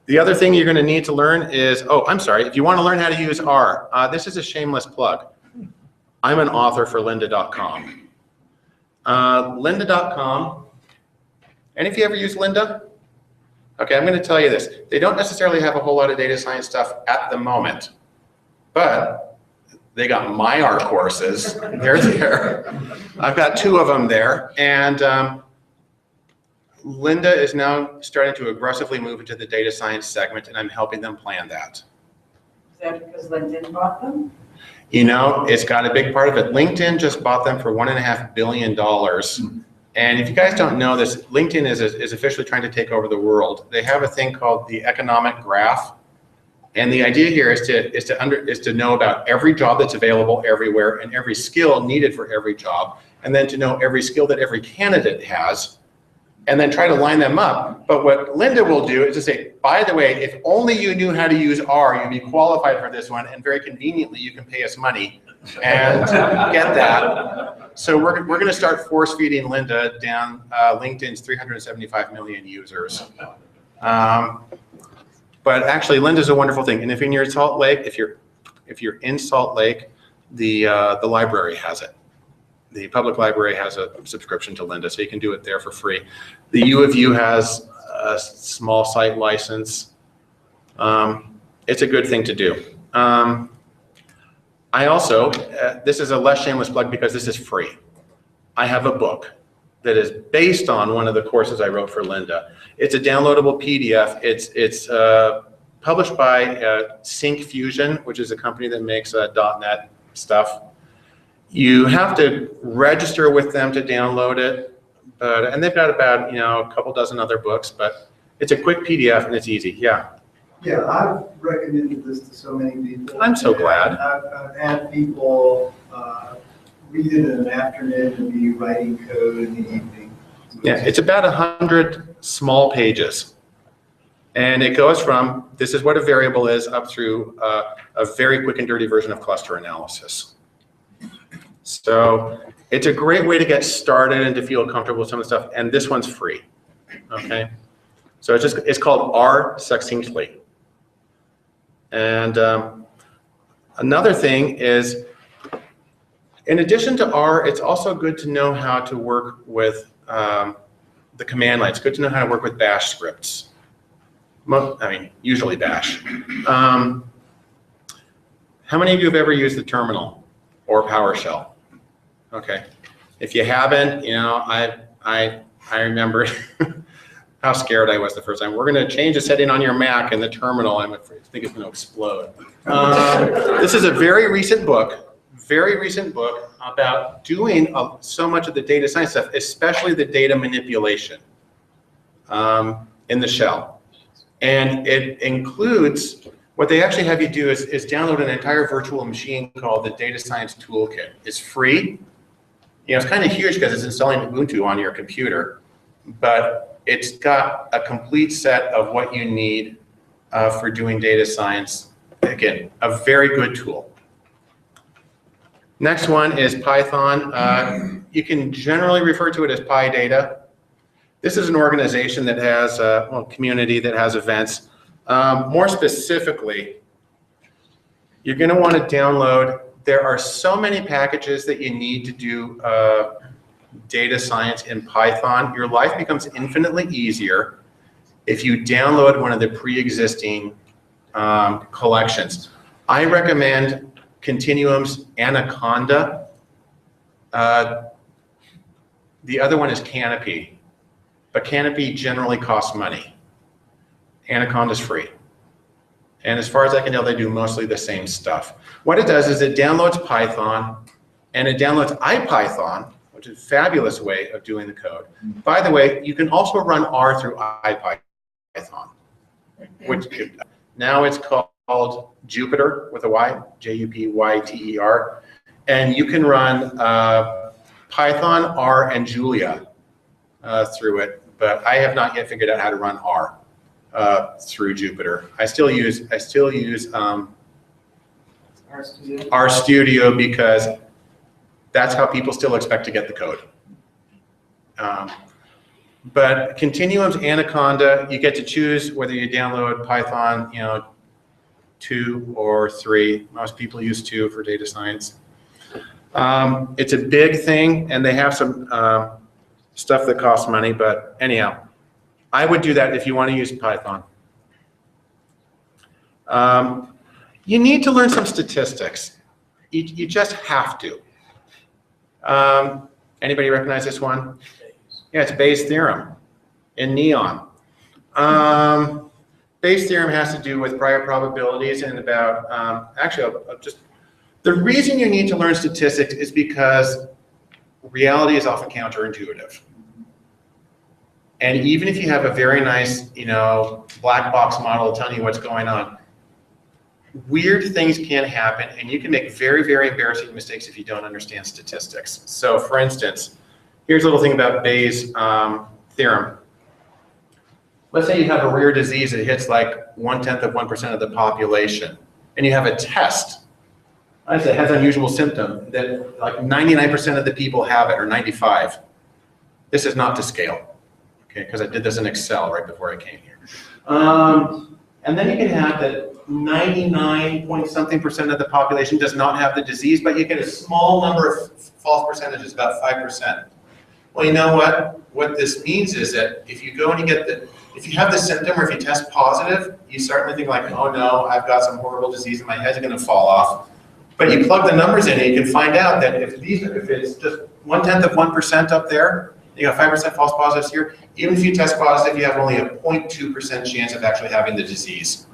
The other thing you're going to need to learn is, oh, I'm sorry, if you want to learn how to use R, this is a shameless plug. I'm an author for lynda.com. Lynda.com, any of you ever use Lynda? Okay, I'm going to tell you this. They don't necessarily have a whole lot of data science stuff at the moment, but they got my R courses. They're there. I've got 2 of them there, and Lynda is now starting to aggressively move into the data science segment, and I'm helping them plan that. Is that because LinkedIn bought them? You know, it's got a big part of it. LinkedIn just bought them for $1.5 billion. And if you guys don't know this, LinkedIn is officially trying to take over the world. They have a thing called the economic graph. And the idea here is to know about every job that's available everywhere and every skill needed for every job, and then to know every skill that every candidate has, and then try to line them up. But what Lynda will do is to say, by the way, if only you knew how to use R, you'd be qualified for this one, and very conveniently, you can pay us money and get that. So we're going to start force feeding Lynda down LinkedIn's 375 million users. But actually, Lynda's a wonderful thing. And if you're in Salt Lake, if you're in Salt Lake, the library has it. The public library has a subscription to Lynda, so you can do it there for free. The U of U has a small site license. It's a good thing to do. I also, this is a less shameless plug because this is free. I have a book. that is based on one of the courses I wrote for Linda. It's a downloadable PDF. It's published by Sync Fusion, which is a company that makes .NET stuff. You have to register with them to download it, and they've got about a couple dozen other books, but it's a quick PDF and it's easy. Yeah. Yeah, I've recommended this to so many people. I'm so glad. I've had people read it in an afternoon and be writing code in the evening. Yeah, it's about 100 small pages. And it goes from, this is what a variable is, up through a very quick and dirty version of cluster analysis. So it's a great way to get started and to feel comfortable with some of the stuff. And this one's free, okay? So it's called R Succinctly. And another thing is, in addition to R, it's also good to know how to work with the command line. It's good to know how to work with bash scripts. Usually bash. How many of you have ever used the terminal or PowerShell? Okay. If you haven't, I remember how scared I was the first time. We're going to change a setting on your Mac in the terminal. I think it's going to explode. This is a very recent book about doing so much of the data science stuff, especially the data manipulation in the shell. And it includes, what they actually have you do is download an entire virtual machine called the Data Science Toolkit. It's free. It's kind of huge because it's installing Ubuntu on your computer, but it's got a complete set of what you need for doing data science. Again, a very good tool. Next one is Python. You can generally refer to it as PyData. This is an organization that has a community that has events. More specifically, you're going to want to download. There are so many packages that you need to do data science in Python. Your life becomes infinitely easier if you download one of the pre-existing collections. I recommend Continuum's Anaconda. The other one is Canopy, but Canopy generally costs money. Anaconda's free. And as far as I can tell, they do mostly the same stuff. What it does is it downloads Python, and it downloads IPython, which is a fabulous way of doing the code. By the way, you can also run R through IPython, which now it's called Jupyter with a Y, Jupyter, and you can run Python, R, and Julia through it, but I have not yet figured out how to run R through Jupyter. I still use RStudio because that's how people still expect to get the code. But Continuum's Anaconda, you get to choose whether you download Python, 2 or 3. Most people use 2 for data science. It's a big thing, and they have some stuff that costs money, but anyhow, I would do that if you want to use Python. You need to learn some statistics. You just have to. Anybody recognize this one? Yeah, it's Bayes' theorem in Neon. Bayes' theorem has to do with prior probabilities and about, the reason you need to learn statistics is because reality is often counterintuitive. And even if you have a very nice, black box model telling you what's going on, weird things can happen, and you can make very, very embarrassing mistakes if you don't understand statistics. So for instance, here's a little thing about Bayes' theorem. Let's say you have a rare disease that hits like 0.1% of the population, and you have a test that has an unusual symptom that like 99% of the people have it, or 95. This is not to scale, okay, because I did this in Excel right before I came here. And then you can have that 99-point-something% of the population does not have the disease, but you get a small number of false percentages, about 5%. Well, you know what? What this means is that if you go and if you have the symptom or if you test positive, you certainly think like, oh no, I've got some horrible disease and my head's going to fall off. But you plug the numbers in and you can find out that if it's just 0.1% up there, You got 5% false positives here. Even if you test positive, you have only a 0.2% chance of actually having the disease.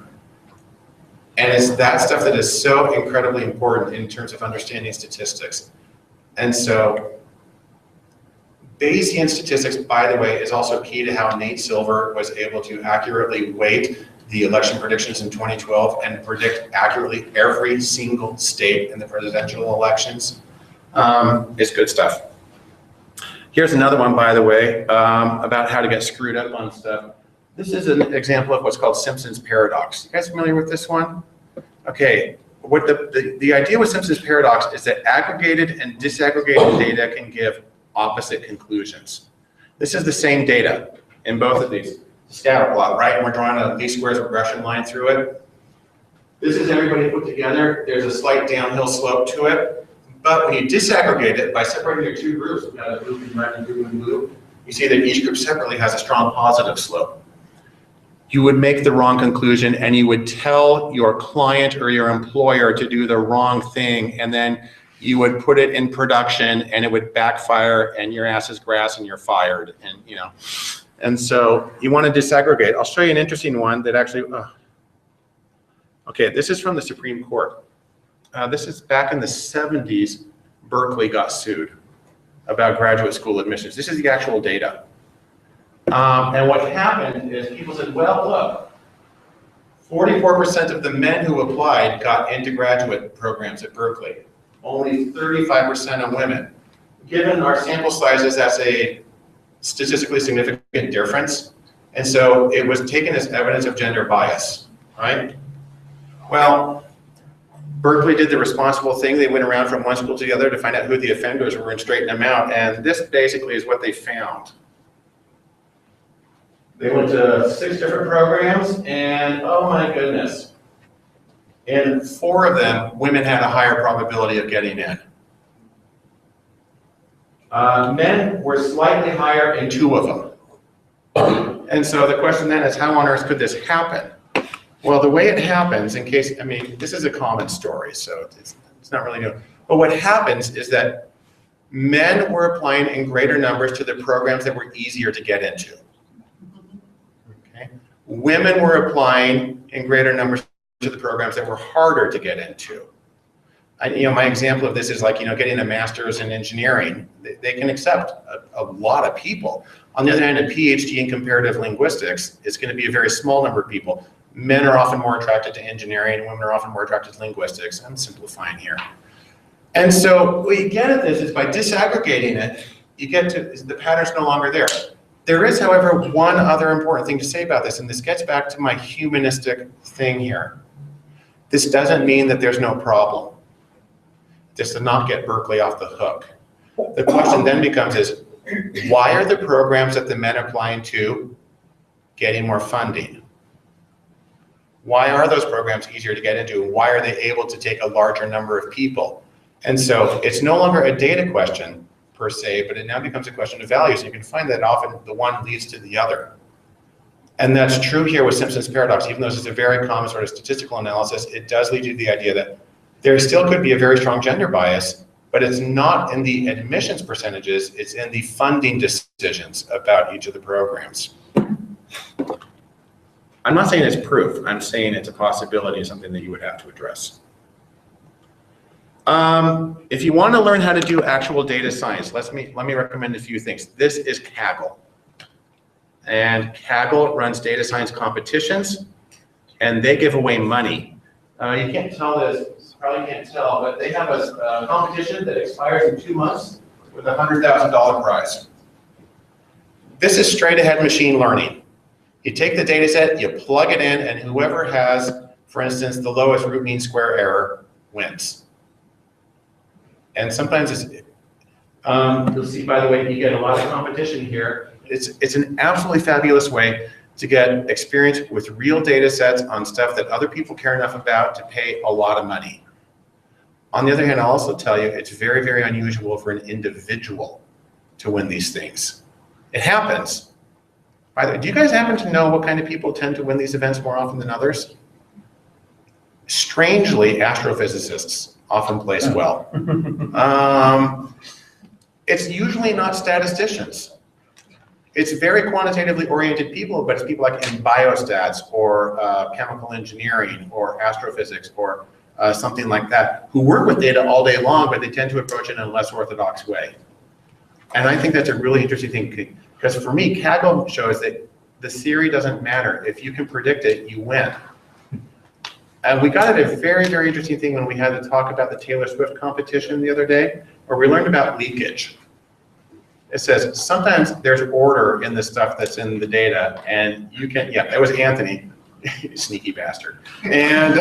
And it's that stuff that is so incredibly important in terms of understanding statistics. And so Bayesian statistics, by the way, is also key to how Nate Silver was able to accurately weight the election predictions in 2012 and predict accurately every single state in the presidential elections. It's good stuff. Here's another one, by the way, about how to get screwed up on stuff. This is an example of what's called Simpson's paradox. You guys familiar with this one? Okay, what the idea with Simpson's paradox is that aggregated and disaggregated data can give opposite conclusions. This is the same data in both of these. Scatter plot, right? And we're drawing a least squares regression line through it. This is everybody put together. There's a slight downhill slope to it. But when you disaggregate it by separating your two groups, we've got a group in red and group in blue, you see that each group separately has a strong positive slope. You would make the wrong conclusion and you would tell your client or your employer to do the wrong thing, and then you would put it in production and it would backfire and your ass is grass and you're fired, and you know. And so you want to disaggregate. I'll show you an interesting one that actually, okay, this is from the Supreme Court. This is back in the 70s, Berkeley got sued about graduate school admissions. This is the actual data. And what happened is people said, well, look, 44% of the men who applied got into graduate programs at Berkeley. Only 35% of women. Given our sample sizes, that's a statistically significant difference. And so it was taken as evidence of gender bias, right? Well, Berkeley did the responsible thing. They went around from one school to the other to find out who the offenders were and straighten them out. And this basically is what they found. They went to 6 different programs, and oh my goodness. In 4 of them, women had a higher probability of getting in. Men were slightly higher in 2 of them. And so the question then is, how on earth could this happen? Well, the way it happens, in case, I mean, this is a common story, so it's not really new. But what happens is that men were applying in greater numbers to the programs that were easier to get into. Okay? Women were applying in greater numbers to the programs that were harder to get into. My example of this is like, getting a master's in engineering. They can accept a lot of people. On the other hand, a PhD in comparative linguistics is going to be a very small number of people. Men are often more attracted to engineering, and women are often more attracted to linguistics. I'm simplifying here. And so what you get at this is by disaggregating it, you get to, the pattern's no longer there. There is, however, one other important thing to say about this, and this gets back to my humanistic thing here. This doesn't mean that there's no problem. This does not get Berkeley off the hook. The question then becomes is, why are the programs that the men are applying to getting more funding? Why are those programs easier to get into? Why are they able to take a larger number of people? And so it's no longer a data question per se, but it now becomes a question of values. And you can find that often the one leads to the other. And that's true here with Simpson's paradox. Even though this is a very common sort of statistical analysis, it does lead to the idea that there still could be a very strong gender bias, but it's not in the admissions percentages, it's in the funding decisions about each of the programs. I'm not saying it's proof, I'm saying it's a possibility, something that you would have to address. If you want to learn how to do actual data science, let me recommend a few things. This is Kaggle. And Kaggle runs data science competitions, and they give away money. You can't tell this, probably can't tell, but they have a competition that expires in 2 months with a $100,000 prize. This is straight ahead machine learning. You take the data set, you plug it in, and whoever has, for instance, the lowest root mean square error wins. And sometimes it's, you'll see, by the way, you get a lot of competition here. It's an absolutely fabulous way to get experience with real data sets on stuff that other people care enough about to pay a lot of money. On the other hand, I'll also tell you, it's very, very unusual for an individual to win these things. It happens. By the way, do you guys happen to know what kind of people tend to win these events more often than others? Strangely, astrophysicists often place well. It's usually not statisticians. It's very quantitatively oriented people, but it's people like in biostats or chemical engineering or astrophysics or something like that, who work with data all day long, but they tend to approach it in a less orthodox way. And I think that's a really interesting thing, because for me, Kaggle shows that the theory doesn't matter. If you can predict it, you win. And we got at a very, very interesting thing when we had to talk about the Taylor Swift competition the other day, where we learned about leakage. It says sometimes there's order in the stuff that's in the data, and you can, yeah, that was Anthony, sneaky bastard, and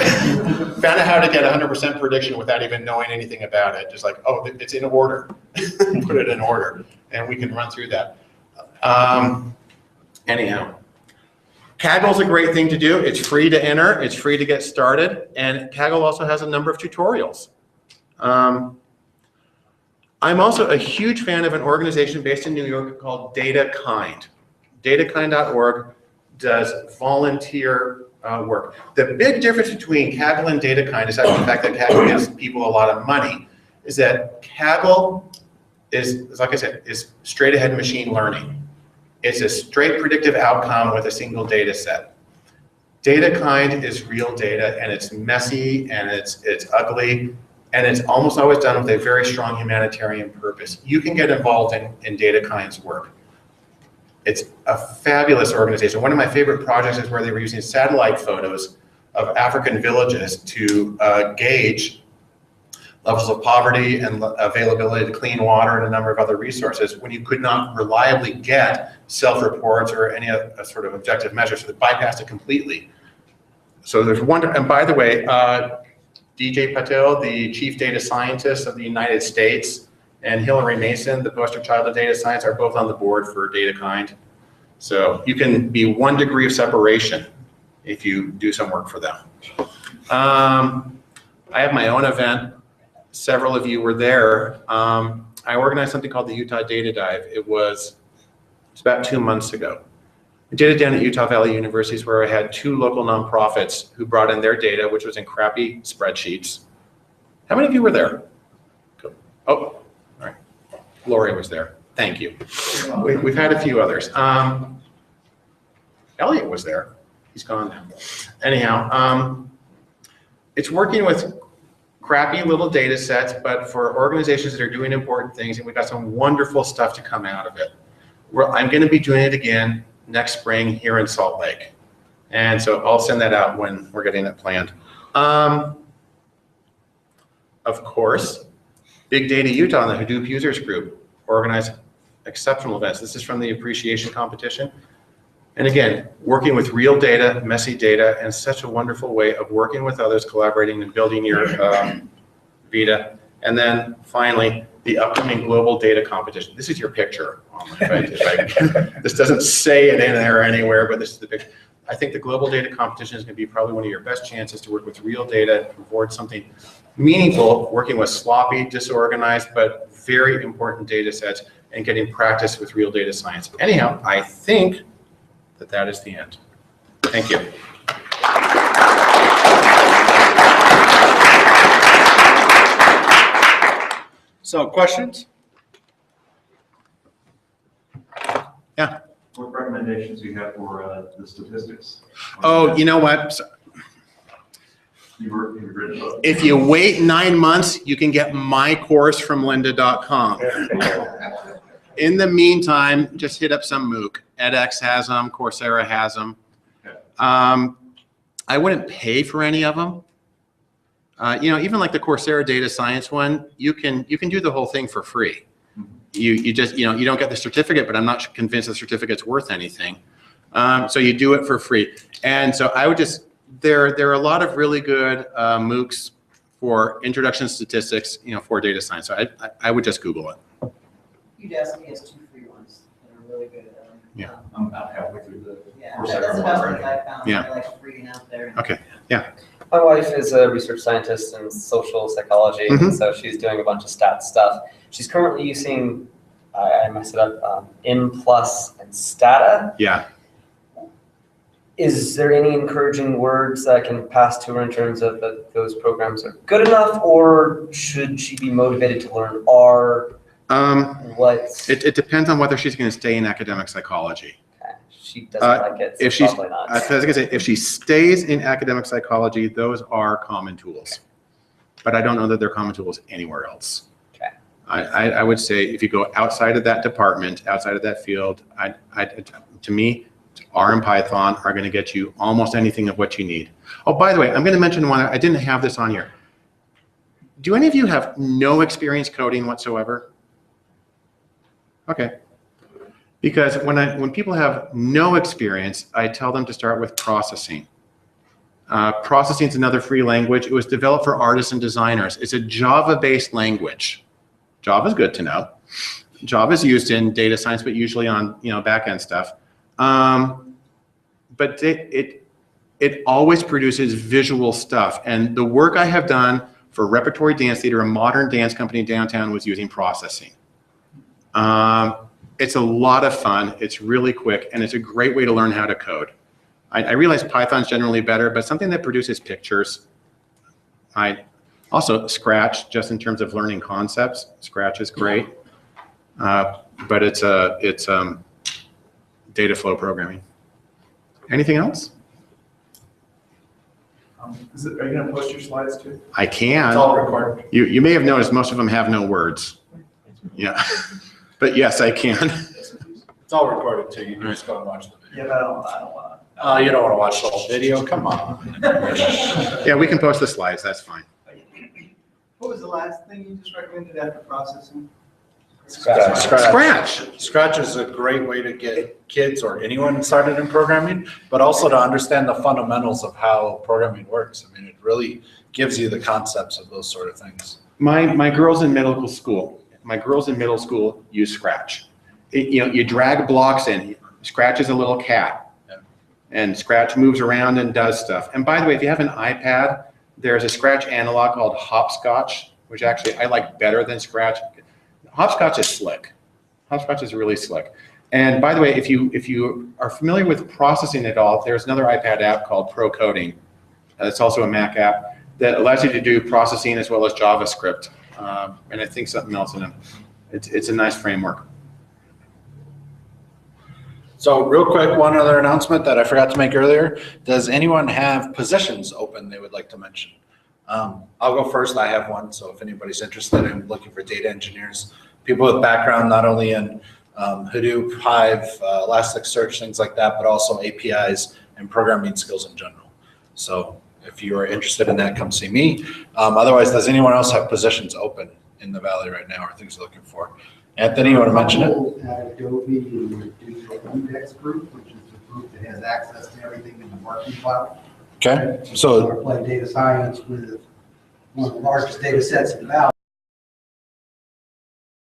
found out how to get 100% prediction without even knowing anything about it. Just like, oh, it's in order, put it in order, and we can run through that. Anyhow, Kaggle's a great thing to do. It's free to enter, it's free to get started, and Kaggle also has a number of tutorials. I'm also a huge fan of an organization based in New York called DataKind. DataKind.org does volunteer work. The big difference between Kaggle and DataKind, aside from the fact that Kaggle gives people a lot of money, is that Kaggle is, like I said, is straight ahead machine learning. It's a straight predictive outcome with a single data set. DataKind is real data, and it's messy, and it's ugly, and it's almost always done with a very strong humanitarian purpose. You can get involved in DataKind's work. It's a fabulous organization. One of my favorite projects is where they were using satellite photos of African villages to gauge levels of poverty and availability to clean water and a number of other resources when you could not reliably get self-reports or any sort of objective measures. So they bypassed it completely. So there's one, and by the way, DJ Patel, the chief data scientist of the United States, and Hillary Mason, the poster child of data science, are both on the board for DataKind. So you can be 1 degree of separation if you do some work for them. I have my own event. Several of you were there. I organized something called the Utah Data Dive. It's about 2 months ago. I did it down at Utah Valley University, where I had 2 local nonprofits who brought in their data, which was in crappy spreadsheets. How many of you were there? Cool. Oh, all right. Lori was there. Thank you. We've had a few others. Elliot was there. He's gone now. Anyhow, it's working with crappy little data sets, but for organizations that are doing important things, and we've got some wonderful stuff to come out of it. I'm going to be doing it again next spring here in Salt Lake. And so I'll send that out when we're getting it planned. Of course, Big Data Utah and the Hadoop Users Group organize exceptional events. This is from the appreciation competition. And again, working with real data, messy data, and such a wonderful way of working with others, collaborating and building your Vita. And then finally, the upcoming global data competition. This is your picture. This doesn't say it in there anywhere, but this is the picture. I think the global data competition is going to be probably one of your best chances to work with real data, towards something meaningful, working with sloppy, disorganized, but very important data sets, and getting practice with real data science. Anyhow, I think that is the end. Thank you. So questions? Yeah. What recommendations do you have for the statistics? Oh, you know what? You've written a book. If you wait 9 months, you can get my course from lynda.com. In the meantime, just hit up some MOOC. edX has them, Coursera has them. I wouldn't pay for any of them. Even like the Coursera data science one, you can do the whole thing for free. You just, you don't get the certificate, but I'm not convinced the certificate's worth anything. So you do it for free. And so I would just, there are a lot of really good MOOCs for introduction to statistics, for data science. So I would just Google it. Udacity has 2 free ones that are really good. Yeah. I'm about halfway through the Yeah, Coursera that's the one best already. ones I found. Yeah. They're like free and out there. Okay. Yeah. My wife is a research scientist in social psychology, Mhm. so she's doing a bunch of stats stuff. She's currently using, I messed it up, M+ and Stata. Yeah. Is there any encouraging words that I can pass to her in terms of that those programs are good enough, or should she be motivated to learn R? What? It depends on whether she's going to stay in academic psychology. Okay. She doesn't like it, so If she's, probably not. I was going to say, if she stays in academic psychology, those are common tools. But I don't know that they're common tools anywhere else. Okay. I would say if you go outside of that department, outside of that field, to me, R and Python are going to get you almost anything of what you need. Oh, by the way, I'm going to mention one. I didn't have this on here. Do any of you have no experience coding whatsoever? Okay. Because when people have no experience, I tell them to start with processing. Processing is another free language. It was developed for artists and designers. It's a Java-based language. Java is good to know. Java is used in data science, but usually on back-end stuff. But it always produces visual stuff. And the work I have done for Repertory Dance Theater, a modern dance company downtown, was using processing. It's a lot of fun. It's really quick, and it's a great way to learn how to code. I realize Python's generally better, but something that produces pictures. Also Scratch, just in terms of learning concepts. Scratch is great, but it's data flow programming. Anything else? Are you going to post your slides too? I can. It's all recorded. You may have noticed most of them have no words. Yeah, but yes, I can. It's all recorded too. You just go and watch the video. Yeah, but I don't want to. You don't want to watch the whole video? Come on. Yeah, we can post the slides. That's fine. What was the last thing you just recommended after processing? Scratch. Scratch is a great way to get kids or anyone started in programming, but also to understand the fundamentals of how programming works. I mean, it really gives you the concepts of those sort of things. My girls in middle school. My girls in middle school use Scratch. You drag blocks in. Scratch is a little cat. And Scratch moves around and does stuff. And by the way, if you have an iPad, there's a Scratch analog called Hopscotch, which actually I like better than Scratch. Hopscotch is slick. Hopscotch is really slick. And by the way, if you are familiar with processing at all, there's another iPad app called Pro Coding. It's also a Mac app that allows you to do processing as well as JavaScript. And I think something else in it. It's a nice framework. So real quick, one other announcement that I forgot to make earlier. Does anyone have positions open they would like to mention? I'll go first. I have one. So if anybody's interested in looking for data engineers, people with background not only in Hadoop, Hive, Elasticsearch, things like that, but also APIs and programming skills in general. So if you are interested in that, come see me. Otherwise, does anyone else have positions open in the Valley right now or things they're looking for? Anthony, you want to mention it? At Adobe, you do the Index group, which is the group that has access to everything in the marketing cloud. Okay, so We're playing data science with one of the largest data sets in the Valley.